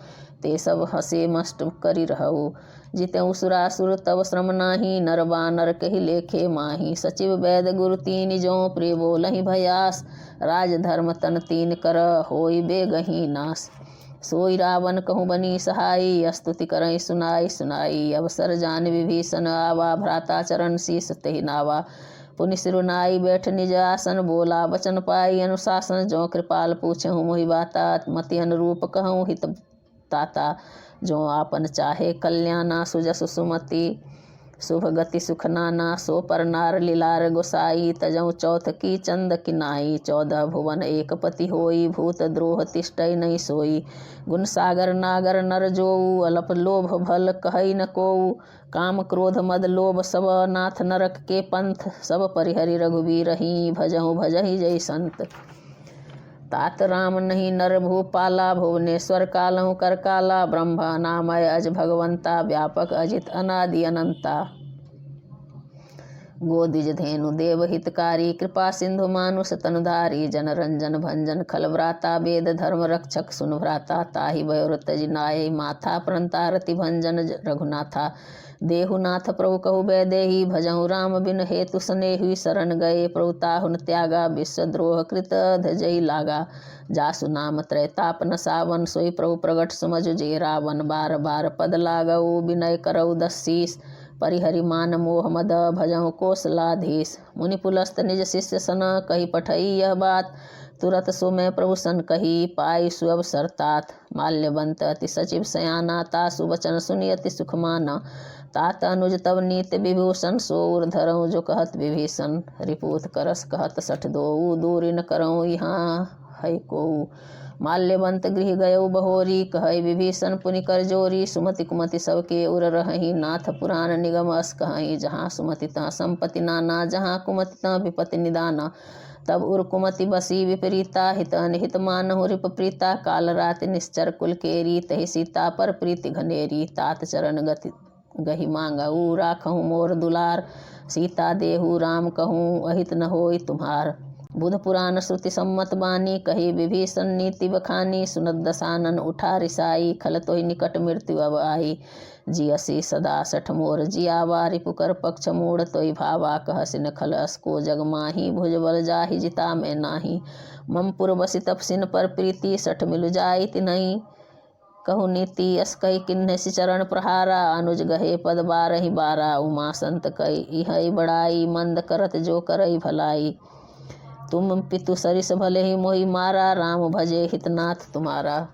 ते सब हसे मस्ट करी रहऊ। जितेऊ सुरासुर तब श्रम नाही नर बानर कही लेखे माही। सचिव वैद गुरु तीन जो प्रिय बोलहि भयास। राज धर्म तन तीन कर होई बेगही नास। सोई रावण कहूँ बनी सहाई स्तुति करई सुनाई सुनाई। अवसर जान विभीषण आवा भ्राता चरण शीस तेहि नावा। पुनि सिरुनाई बैठ निज आसन बोला वचन पाई अनुशासन। जो कृपाल पूछहु मोहि बाता मति अनुरूप कहूँ हित ताता। जो आपन चाहे कल्याणा सुजस सुमति शुभ गति सुख नाना। सो पर नार लीलार गोसाई तजऊ चौथ की चंद किनाई। 14 भुवन एक पति होई भूत द्रोह तिष्ठई नहीं सोई। गुण सागर नागर नर जोऊ अलप लोभ भल कहई न कोऊ। काम क्रोध मद लोभ सब नाथ नरक के पंथ। सब परिहरि रघुवीर ही भजहु भजहि जय संत। तात राम नहीं नर भूपाला भुवनेश्वर कालहु कर काला। ब्रह्मा नामय अज भगवंता व्यापक अजित अनादि अनंता। गोदिज धेनु देव हितकारी कृपा सिंधु मानुष तनुधारी। जन रंजन भंजन खल व्राता वेद धर्म रक्षक सुन भ्राता। ताहि भयो तज नाय माथा प्रणता रति भंजन रघुनाथा। देहुनाथ प्रभु कहु बैदेही भजहु राम बिन हेतु स्नेही। शरण गए प्रभु ताहुन त्यागा विश्वद्रोह कृत धजई लागा। जासु नाम त्रैताप न सावन सोई प्रभु प्रगट समझु जे रावण। बार बार पद लागऊ विनय करऊ 10 शीस। परिहरि मान मोह मद भजहु कौशलाधीश। मुनि पुलस्त निज शिष्य सन कही पठई यह बात। तुरत सो मैं प्रभु सन कही पाई सुअवसर तात। माल्यवंत अति सचिव सयाना तासु वचन सुनि अति सुख माना। तात अनुज तब नीत विभूषण सो उर धरऊँ जो कहत विभीषण। रिपुत करस कहत सठ दोऊ दूरी न करऊँ यहाँ है कोऊ। माल्यवंत गृह गयऊ बहोरी कहई विभीषण पुनि कर जोरी। सुमति कुमति सबके उर रहही नाथ पुराण निगम अस कहई। जहाँ सुमति तहाँ संपत्ति नाना जहाँ कुमति तहाँ विपत्ति निदाना। तब उर कुमति बसी विपरीता हित अनहित मानहु रिप प्रीता। काल राति निश्चर कुल केरी तहि सीता पर प्रीति घनेरी। तात चरण गति गही मांगऊ राखहु मोर दुलार। सीता देहु राम कहूँ अहित न होई तुम्हार। बुध पुराण श्रुति सम्मत बानी कही विभीषण नीति बखानी। सुनत दसानन उठा रिसाई खल तोहि निकट मृत्यु अब आई। जियसी सदा सठ मोर जियावा रिपुकर पक्ष मूढ़ तोहि भावा। कहसिन खल असको जग माही भुजबल जाहि जिता में नाही। ममपुर बसि तपसिन पर प्रीति सठ मिलु जाई तिन्हई। कहु नीति अस कही किन्ह चरण प्रहारा। अनुज गहे पद 12 12 उमा संत कही इहई बड़ाई। मंद करत जो करई भलाई। तुम पितु सरिस भले ही मोहि मारा। राम भजे हितनाथ तुम्हारा।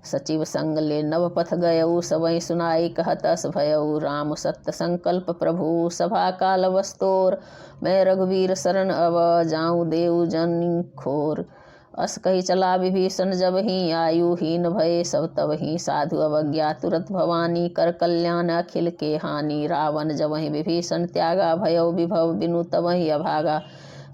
सचिव संग ले नव पथ गयऊ सबई सुनाई कहत अस भयऊ। राम सत्य संकल्प प्रभु सभा काल वस्तोर। मैं रघुवीर शरण अब जाऊँ देव जन खोर। अस कही चला विभीषण जब ही आयु हीन भये सब तब ही। साधु अवज्ञा तुरत भवानी कर कल्याण अखिल के हानि। रावण जब ही विभीषण त्यागा भयऊ विभव बिनु तब ही अभागा।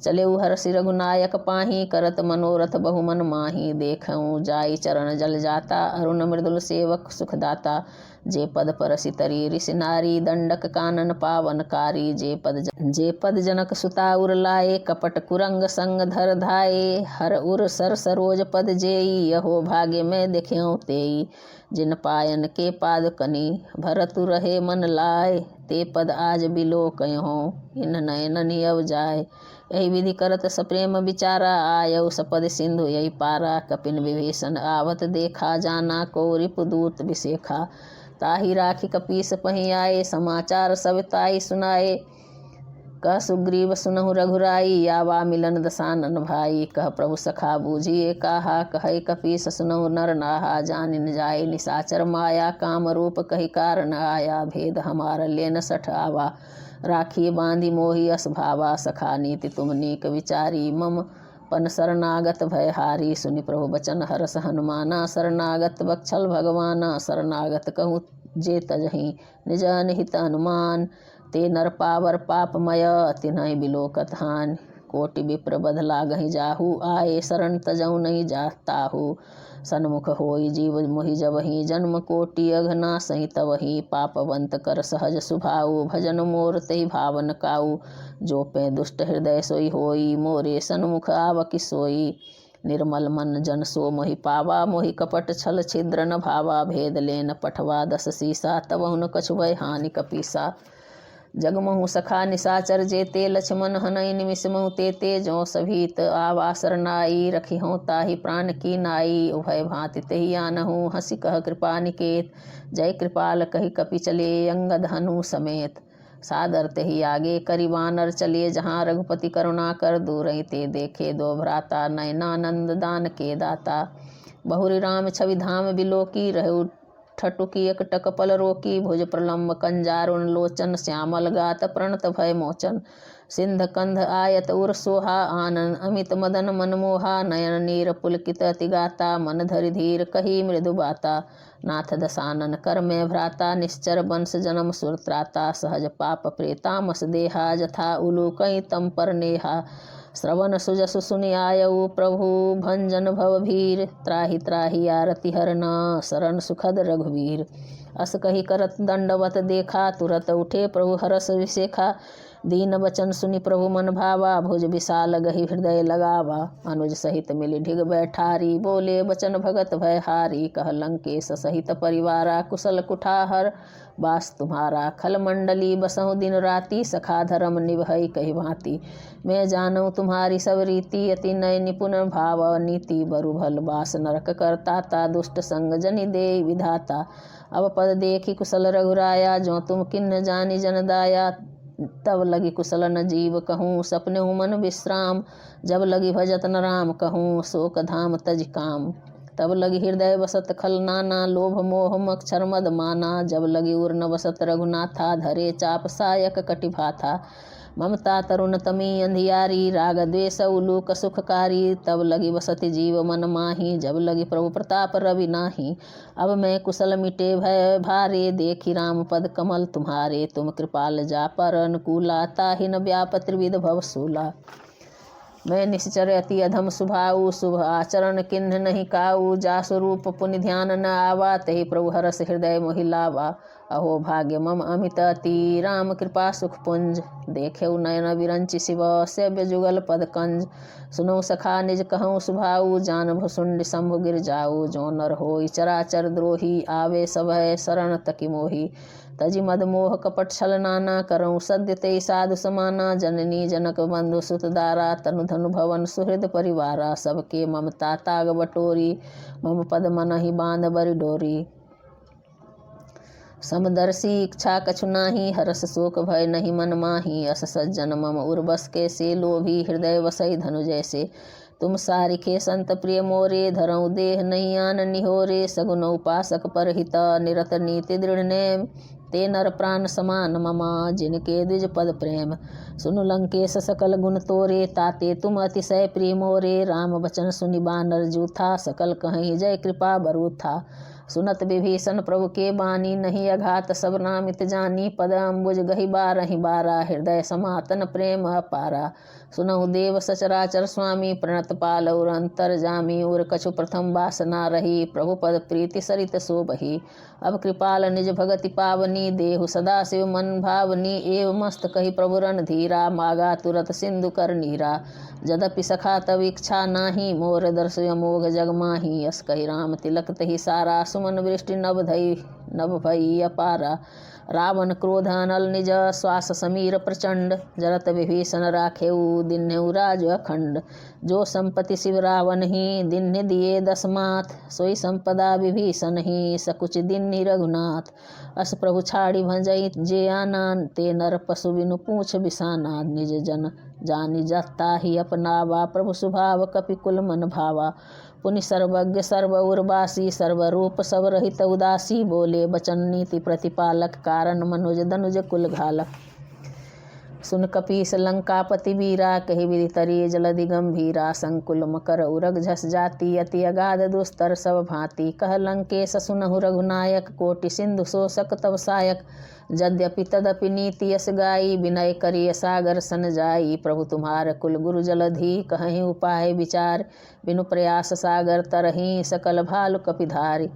चले हरषि रघुनायक पाही करत मनोरथ बहुमन माही। देखऊँ जाई चरण जल जाता अरुण मृदुल सेवक सुखदाता। जे पद परसि तरी ऋषि नारी दंडक कानन पावनकारी। जे पद जनक सुता उर लाए कपट कुरंग संग धर धाये। हर उर सर सरोज पद जेई यहो भाग्य में देख्यऊँ तेई। जिन पायन के पाद कनी भरतु रहे मन लाए। ते पद आज बिलो कयहों इन नयन नियव जाय। यही विधि करत सप्रेम विचारा आयऊ सपद सिंधु यही पारा। कपिन विभीषण आवत देखा जाना को रिपुदूत विशेखा। ताहि राखी कपीस पही आए समाचार सब ताई सुनाए। कह सुग्रीव सुनहु रघुराई आवा मिलन दसानन भाई। कह प्रभु सखा बूझिए काहा कहई कपीस सुनहु नर नाहा। जानिन जाय निशाचर माया काम रूप कही कारण आया। भेद हमार लेन सठ आवा राखी बांधी मोहि अस भावा। सखा नीति तुम नीक विचारी मम पन शरणागत भयहारी। सुनि प्रभु बचन हरस हनुमाना, शरणागत बक्षल भगवाना। शरणागत कहूँ जे तजहि निज निहित अनुमान, ते नर पावर पापमय तिन्हि बिलोकत हानि। कोटि विप्र बध लागहि जाहू, आए शरण तजौ नहीं जाताहू। सन्मुख होई जीव मोहि जबहि, जन्म कोटि अघनासहि तबहि। पापवंत कर सहज सुभाऊ, भजन मोर तेहि भावन काऊ। जो पे दुष्ट हृदय सोई होई, मोरे सन्मुख आवकी सोई। निर्मल मन जन सो मोहि पावा, मोहि कपट छल छिद्र न भावा। भेद लेन पठवा दस सीसा, तबहु न कछु भय हानि कपीसा। जगमहु सखा निशाचर जेते, लक्ष्मण हनहि निमिष महु तेते। जो सभीत आवा सरनाई, रखिहउँ ताहि प्राण की नाई। उभय भांति तेहि आनहु, हंसि कह कृपा निकेत। जय कृपाल कहि कपि चले, अंगद हनु समेत। सादर तेहि आगे करि बानर चले, जहाँ रघुपति करुणा कर दूरहि। ते देखे दो भ्राता, नयनानंद दान के दाता। बहुरी राम छवि धाम बिलोकी, रहु ठटुकी एकटक पल रोकी। भुज प्रलम्ब कंजारुण लोचन, श्यामल गात प्रणत भय मोचन। सिंध कंध आयत उर सोहा, आनन अमित मदन मनमोहा। नयन नीर पुलकित अति गाता, मन धरि धीर कही मृदु बाता। नाथ दसानन कर में भ्राता, निश्चर वंश जन्म सुर त्राता। सहज पाप प्रेतामस देहा, जथा उलूकहि तम पर नेहा। श्रवण सुजसु सुनि आयऊ, प्रभु भंजन भव भीर। त्राहि त्राहि आरति हरना, शरण सुखद रघुवीर। अस कही करत दंडवत देखा, तुरत उठे प्रभु हरस विसेखा। दीन बचन सुनि प्रभु मन भावा, भुज विशाल गहि हृदय लगावा। अनुज सहित मिलि ढिग बैठारी, बोले बचन भगत भयहारी। कह लंकेश सहित परिवारा, कुशल कुठाहर बास तुम्हारा। खल मंडली बसहु दिन राति, सखा धर्म निभई कहि भांति। मैं जानूँ तुम्हारी सब रीति, अति नय निपुण भाव नीति। बरु भल बास नरक करताता, दुष्ट संग जनि देई विधाता। अब पद देखी कुशल रघुराया, जो तुम किन्न जानी जन दाया। तब लगी कुशल न जीव कहूँ, सपने मन विश्राम। जब लगी भजत न राम कहूँ, शोक धाम तज काम। तब लगी हृदय बसत खल नाना, लोभ मोह मक्षर मद माना। जब लगी उर न बसत रघुनाथा, धरे चाप सायक कटिभा था। ममता तरुण तमी अंधियारी, राग द्वेष उलूक सुखकारी। तब लगी बसति जीव मन माही, जब लगी प्रभु प्रताप रवि नाही। अब मैं कुशल मिटे भय भारे, देखी राम पद कमल तुम्हारे। तुम कृपाल जा पर अनुकूला, ताहि न व्याप त्रिविध भवसूला। मैं निश्चर अति अधम सुभाऊ, शुभ आचरण किन्ह नहीं काऊ। जासु रूप पुनि ध्यान न आवा, तहि प्रभु हरस हृदय मोहि लावा। अहो भाग्य मम अमित अति, राम कृपा सुख पुंज। देखेउ नयन विरंचि शिव, सेव्य जुगल पद कंज। सुनौ सखा निज कहूँ सुभाऊ, जान भुसुंड शंभु गिर जाऊ। जो नर होई चराचर द्रोही, आवे सभय शरण तकि मोही। तजि मद मोह कपट छल नाना, करऊँ सद्य तेहि साधु समाना। जननी जनक बंधु सुत दारा, तनु धनु भवन सुहृद परिवारा। सबके ममता ताग बटोरी, मम पद मनहि बांध बरि डोरी। समदर्शी इच्छा कछु नाही, हरस शोक भय नहीं मन माही। अस सज्जन मम उर्बस कैसे, लोभी हृदय वसई धनु जैसे। तुम सारिखे संत प्रिय मोरे, धरऊ देह नहीं आन निहोरे। सगुन उपासक परहित, निरत नीति दृढ़ नेम। ते नर प्राण समान ममा, जिनके द्विज पद प्रेम। सुनु लंकेश सकल गुण तोरे, ताते तुम अतिशय प्रिय मोरे। राम बचन सुनि बानर जूथा, सकल कहीं जय कृपा बरु था। सुनत विभीषण प्रभु के बानी, नहीं अघात सब नामित जानी। पद अम्बुज गहि बारहि बारा, हृदय समातन प्रेम अपारा। सुनहु देव सचराचर स्वामी, प्रणत पाल उर अंतर जामी। उर कछु प्रथम वासना रही, प्रभु पद प्रीति सरित शोभहि। अब कृपाल निज भगति पावनी, देहु सदा शिव मन भावनी। एव मस्त कही प्रभु रण धीरा, मागा तुरत सिंधु कर नीरा। जदपि सखा तब इच्छा नाही, मोर दर्श अमोघ जग माही। अस कही राम तिलक तहि सारा, सुमन वृष्टि नभ भई अपारा। रावण क्रोध अनल निज, श्वास समीर प्रचंड। जरत विभीषण राखेऊ, दिन्हु राज अखंड। जो संपत्ति शिव रावण ही, दिन्ह दिए 10 माथ। सोई संपदा विभीषण ही, सकुच दिन्हि रघुनाथ। अस प्रभु छाड़ी भंजई जे आना, ते नर पशु बिनु पूछ बिसाना। निज जन जानि जता ही अपनावा, प्रभु स्वभाव कपि कुल मन भावा। पुनि सर्वज्ञ सर्व उर्वासी, सर्वरूप सब रहित उदासी। बोले बचन नीति प्रतिपालक, कारण मनुज दनुज कुल घालक। सुन कपीस लंकापति वीरा कहि विधि तरिय जलधि गंभीरा संकुल मकर उरग झस जाति अति अगाध दुस्तर सब भांति कह लंकेश सुनहु रघुनायक कोटि सिंधु शोषक तव सायक यद्यपि तदपि नीति यस गाई विनय करिय सागर सन जाई प्रभु तुम्हार कुल गुरु जलधि कहीं उपाय विचार बिनु प्रयास सागर तरही सकल भालु कपिधारी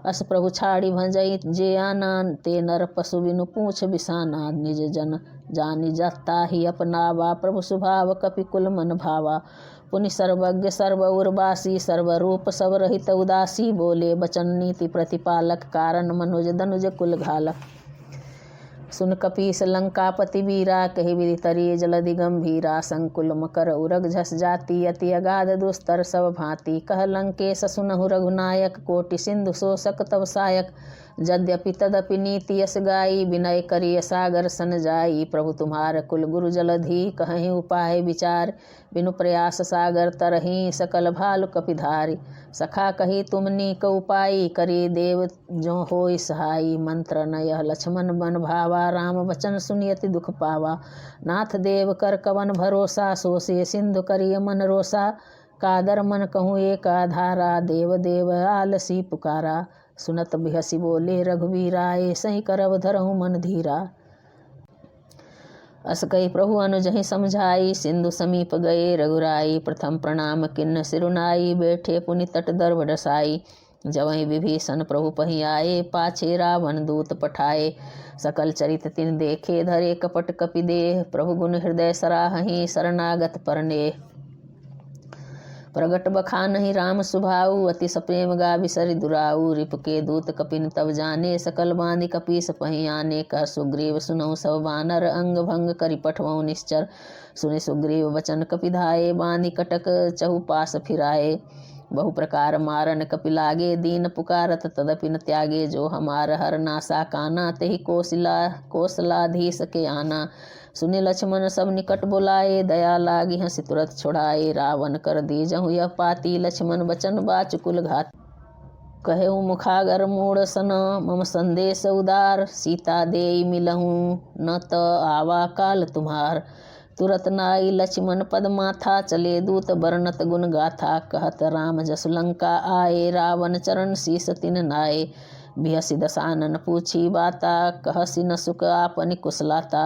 अस प्रभु छाड़ी भंजई जे आना ते नर पशु बिनु पूछ बिसाना निज जन जानि जता ही अपनावा प्रभु स्वभाव कपि कुल मन भावा पुनि सर्वज्ञ सर्व उर्वासी सर्वरूप सब रहित उदासी बोले बचन नीति प्रतिपालक कारण मनुज दनुज कुल घालक सुन कपीस लंकापति वीरा कहि विधि तरिय जलधि गंभीरा संकुल मकर उरग झस जाति अति अगाध दुस्तर सब भांति कह लंकेश सुनहु रघुनायक कोटि सिंधु शोषक तव सायक यद्यपि तदपि नीति यस गाई विनय करिय सागर सन जाई प्रभु तुम्हार कुल गुरु जलधि कहीं उपाय विचार बिनु प्रयास सागर तरही सकल भालु कपिधारी सखा कही तुमनी क उपाय करी देव जो होई सहाई मंत्र नय लक्ष्मण बन भावा राम वचन सुनियति दुख पावा नाथ देव कर कवन भरोसा सोसे सिंधु करिय मन रोसा कादर मन कहूँ एक आधारा देव देव आलसी पुकारा सुनत बिहसी बोले रघुवीरा ऐसहि करब धरहु मन धीरा अस कही प्रभु अनुजहि समझाई सिंधु समीप गए रघुराई प्रथम प्रणाम किन्न सिरुनाई बैठे पुनि तट दर्भ डसाई जवहीं विभीषण प्रभु पही आए पाछे रावण दूत पठाए सकल चरित तिन देखे धरे कपट कपि देह प्रभु गुण हृदय सराहहि शरणागत परने प्रगट बखानहि राम सुभाऊ अति सप्रेम गावि सरि दुराऊ रिप के दूत कपिन तब जाने सकल बांधि कपीस पही आने कह सुग्रीव सुनहु सब बानर अंग भंग करि पठवऊ निश्चर सुनि सुग्रीव वचन कपिधाये बांधि कटक चहुपास फिराए बहु प्रकार मारन कपि लागे दीन पुकारत तदपि न त्यागे जो हमार हर नासा काना तेहि कौशलाधीश के आना सुनि लक्ष्मण सब निकट बुलाए दया लागी हंसी तुरत छुड़ाए रावण कर दी जहु यह पाती लक्ष्मण बचन बाचुकुल घात कहु मुखागर मूढ़ सन मम संदेश उदार सीता देई मिलहूँ न त आवा काल तुम्हार तुरत नाई लक्ष्मण पद माथा चले दूत बरनत गुण गाथा कहत राम जसु लंका आए रावण चरण शीस तिन नाये बिहसी दसानन पूछी बाता कहसी न सुख आपनि कुशलाता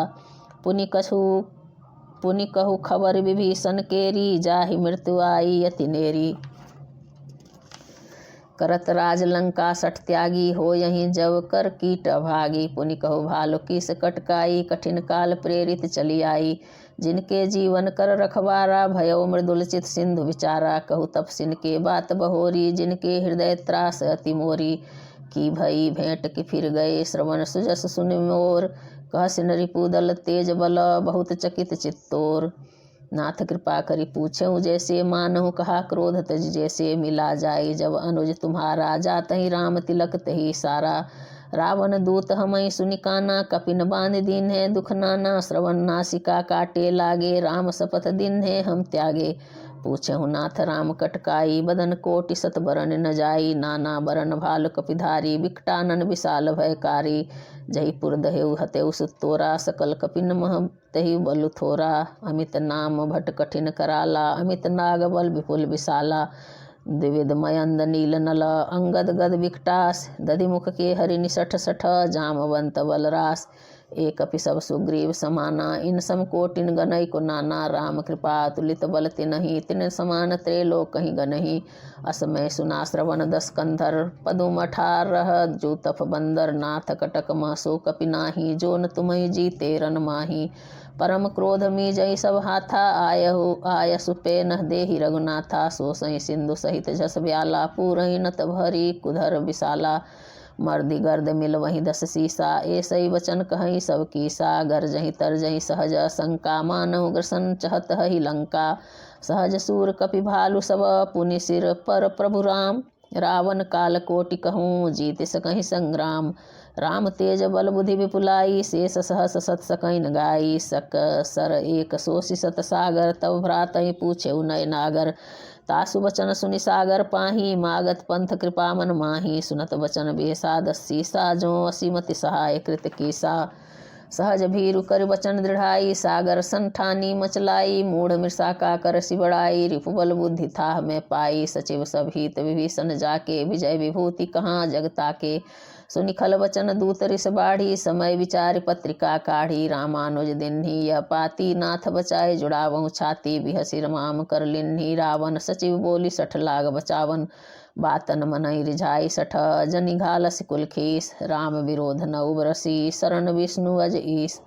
पुनि कहु खबर विभीषण केरी जाहि मृत्यु आई अति नेरी करत राज लंका सठ त्यागी हो यहीं जब कर कीट अभागी पुनि कहु भालु कीस कटकाई कठिन काल प्रेरित चली आई जिनके जीवन कर रखवारा भयो मृदुल चित सिंधु विचारा कहु तपसिन के बात बहोरी जिनके हृदय त्रास अति मोरी की भई भेंट की फिर गए श्रवण सुजस सुनि मोर कहसिन रिपुदल तेज बल बहुत चकित चित्तोर नाथ कृपा करी पूछऊँ जैसे मानहु कहा क्रोध तज जैसे मिला जाई जब अनुज तुम्हारा जातहि राम तिलक तही सारा रावण दूत हमई सुनिकाना कपिन बांध दीन है दुख नाना श्रवण नासिका काटे लागे राम शपथ दिन है हम त्यागे पूछहु नाथ राम कटकाई बदन कोटि सत बरन न जाई नाना बरन भालु कपिधारी बिकटानन विशाल भयकारी जयपुर दहेउ हतेउ सुतोरा सकल कपिन मह तहि बलु थोरा अमित नाम भट कठिन कराला अमित नाग बल विपुल विशाला द्विविध मयंद नील नल अंगद गद विकटास दधिमुख के हरि निसठ सठ जामवंत बलरास एक अपि सब सुग्रीव समाना इन सम कोटिन गनई को नाना राम कृपा तुलित बल तिनहि तिन समान त्रैलोक कहीं गनहि असमय सुना श्रवण दस कंधर पदुम 18 जूतफ बंदर नाथ कटक महसो कपि नाही जो न तुम्हि जीते रन माही परम क्रोध मी जय सब हाथा आयसु पे न देहि रघुनाथा सो सही सिंधु सहित जस ब्याला पूरहि नत भरी कुधर विशाला मर्दी गर्द मिल वहीं 10 सीसा ऐसई वचन कहीं सब कीसा गर जहीं तर जहीं सहज शंका मानव ग्रसन चहत ही लंका सहज सूर कपि भालु सब पुनि सिर पर प्रभु राम रावण काल कोटि कहूँ जीत सकहीं संग्राम राम तेज बल बुद्धि विपुलाई शेष सहस सत सकहीं न गाई सक सर एक सोसी सत सागर तब भ्रातहि पूछे नय नागर तासु वचन सुनि सागर पाही मागत पंथ कृपा मन माही सुनत वचन बेसा 10 सीसा जो असीमति सहाय कृत कीसा सहज भीरु कर वचन दृढ़ाई, सागर सन ठानी मचलाई, मूढ़ मृषा का कर सिबड़ाई, रिपुबल बुद्धि था मैं पाई, सचिव सब हित विभीषण जाके, विजय विभूति कहाँ जगता के, सुनिखल वचन दूत रिस बाढ़ी, समय विचार पत्रिका काढ़ी, रामानुज दिन्ही यह पाती, नाथ बचाए जुड़ावहु छाती, बिहसी रमाम कर लिन्ही, रावण सचिव बोली सठ लाग बचावन, बातन मनई रिझाई सठ, जनि घालस कुल खीस, राम विरोध न उबरसी, शरण विष्णु अज ईस,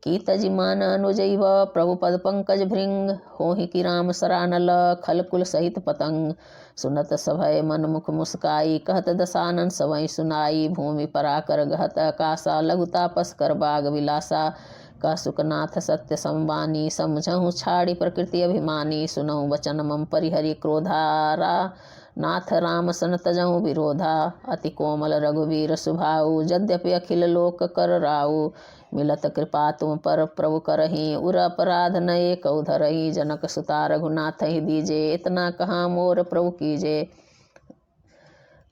की तजिमान अनुजैव, प्रभु पद पंकज भृंग, होहि की राम सरानल, खल कुल सहित पतंग, सुनत सभय मन मुख मुस्काई, कहत दसानन सवै सुनाई, भूमि पराकर गहत आकाशा, लघु तापस कर बाग विलासा, का सुखनाथ सत्य संवानी, समझहु छाड़ी प्रकृति अभिमानी, सुनहु वचन मम परिहरि क्रोधारा, नाथ राम सन तजहु विरोधा, अति कोमल रघुवीर सुभाऊ, यद्यपि अखिल लोक कर राऊ, मिलत कृपा तुम पर प्रभु करही, उर अपराध नये कौ धरही, जनक सुता रघुनाथ ही दीजे, इतना कहाँ मोर प्रभु कीजे,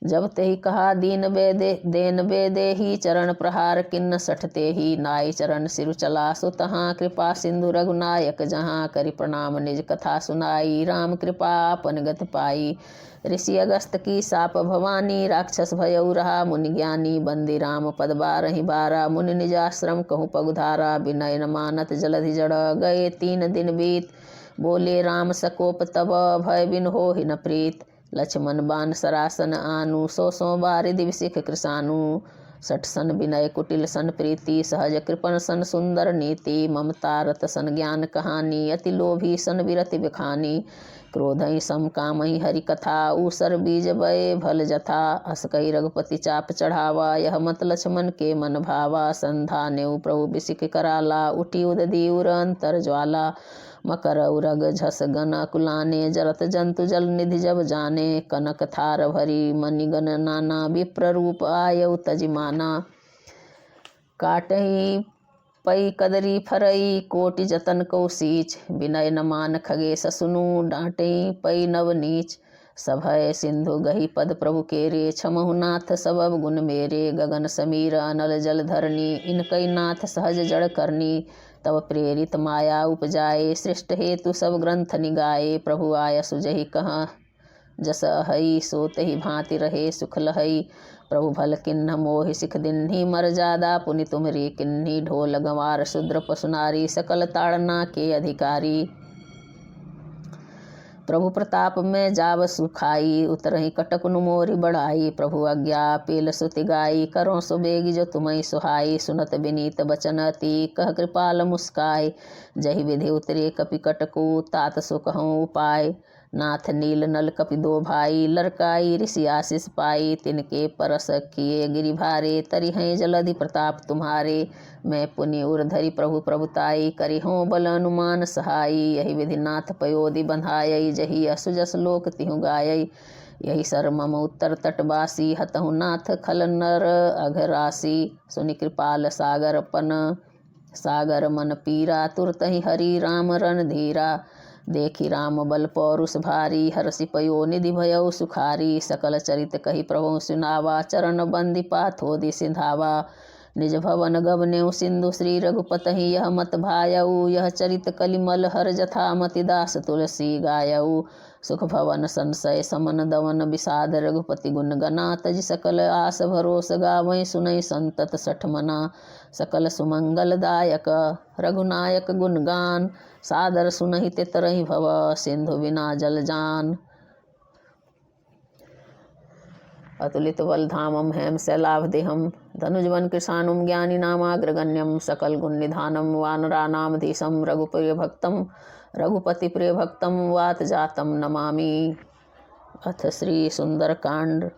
जब तेहि कहा दीन बेदे ही, चरण प्रहार किन्न सठते ही, नाई चरण सिरु चला सो तहाँ, कृपा सिंधु रघुनायक जहाँ, करि प्रणाम निज कथा सुनाई, राम कृपा आपन गति पाई, ऋषि अगस्त की साप भवानी, राक्षस भयउ रहा मुनि ज्ञानी, बंदी राम पद बारहि बारा, मुनि निज आश्रम कहूँ पगुधारा, विनय न मानत जलधि जड़, गए 3 दिन बीत, बोले राम सकोप तब, भय बिन होहि न प्रीत, लक्ष्मण बान सरासन आनु, सो बारिधि विसिख कृसानु, सठ सन विनय कुटिल सन प्रीति, सहज कृपण सन सुंदर नीति, ममता रत सन ज्ञान कहानी, अति लोभी सन विरति बिखानी, क्रोधहि सम कामहि हरि कथा, ऊसर बीज बये भल जथा, असकई रघुपति चाप चढ़ावा, यह मत लक्ष्मण के मन भावा, संधा नेउ प्रभु बिसिख कराला, उठी उदधि उर अंतर ज्वाला, मकर उरग झस गन कुलाने, जरत जंतु जल निधि जब जाने, कनक थार भरी मणिगण नाना, विप्र रूप आयउ तजिमाना, काटही पई कदरी फरई, कोटि जतन को सींच, विनय न मान खगेश सुनु, डांटई पई नव नीच, सभय सिंधु गही पद प्रभु केरे, क्षमहु नाथ सबब गुण मेरे, गगन समीर अनल जल धरनी, इनकई नाथ सहज जड़ करनी, तब प्रेरित माया उपजाए, सृष्ट हेतु सब ग्रंथ निगाए, प्रभु आय सुजहि कहाँ जस हई, सो तहि भांति रहे सुख लहई, प्रभु भल किन्ह मोहि सिख दिन्ही, मर जादा पुनि तुम्हरी किन्ही, ढोल गंवार शूद्र पशुनारी, सकल ताड़ना के अधिकारी, प्रभु प्रताप में जाव सुखाई, उतरहि कटक नुमोरी बढ़ाई, प्रभु आज्ञा पेल सुति गाई, करो सो बेगी जो तुम्हें सुहाई, सुनत विनीत बचन अति, कह कृपाल मुस्काई, जहि विधि उतरे कपि कटकु, तात सो कहूँ उपाय, नाथ नील नल कपि 2 भाई, लरकाई ऋषि आशीष पाई, तिनके परस किए गिरि भारे, तरिहै जलधि प्रताप तुम्हारे, मैं पुनि उर्धरि प्रभु प्रभुताई, करिहों बल अनुमान सहाई, यही विधि नाथ पयोधि बंधाई, जही असुजस लोक तिहु गायई, यही सर मम उत्तर तटवासी, हतहु नाथ खल नर अघरासी, सुनि कृपाल सागर मन पीरा, तुरतहि हरि राम रण धीरा, देखी राम बल पौरुष भारी, हरषि पयो निधि भयउ सुखारी, सकल चरित कही प्रभु सुनावा, चरण बंदी पाथोदि सिंधावा, निज भवन गबनेउ सिंधु श्री रघुपतहि, यह मत भायऊ, यह चरित कलिमल हर जथा मति दास तुलसी गायऊ, सुख भवन संशय समन दवन विषाद, रघुपति गुण गना, तज सकल आस भरोस गावै, सुनै संतत सठ मना, सकल सुमंगल दायक रघुनायक गुणगान, सादर सुनहि तितरहि भव, सिंधु बिना जल जान, अतुलित बल धामम हेम शैलाभदेहम, धनुजवन कृशानुम ज्ञानी नामाग्रगण्यम, सकल गुण निधानम वानरानामधीशम, रघुपति प्रिय भक्तम वात जातम नमामि। अथ श्री सुंदरकांड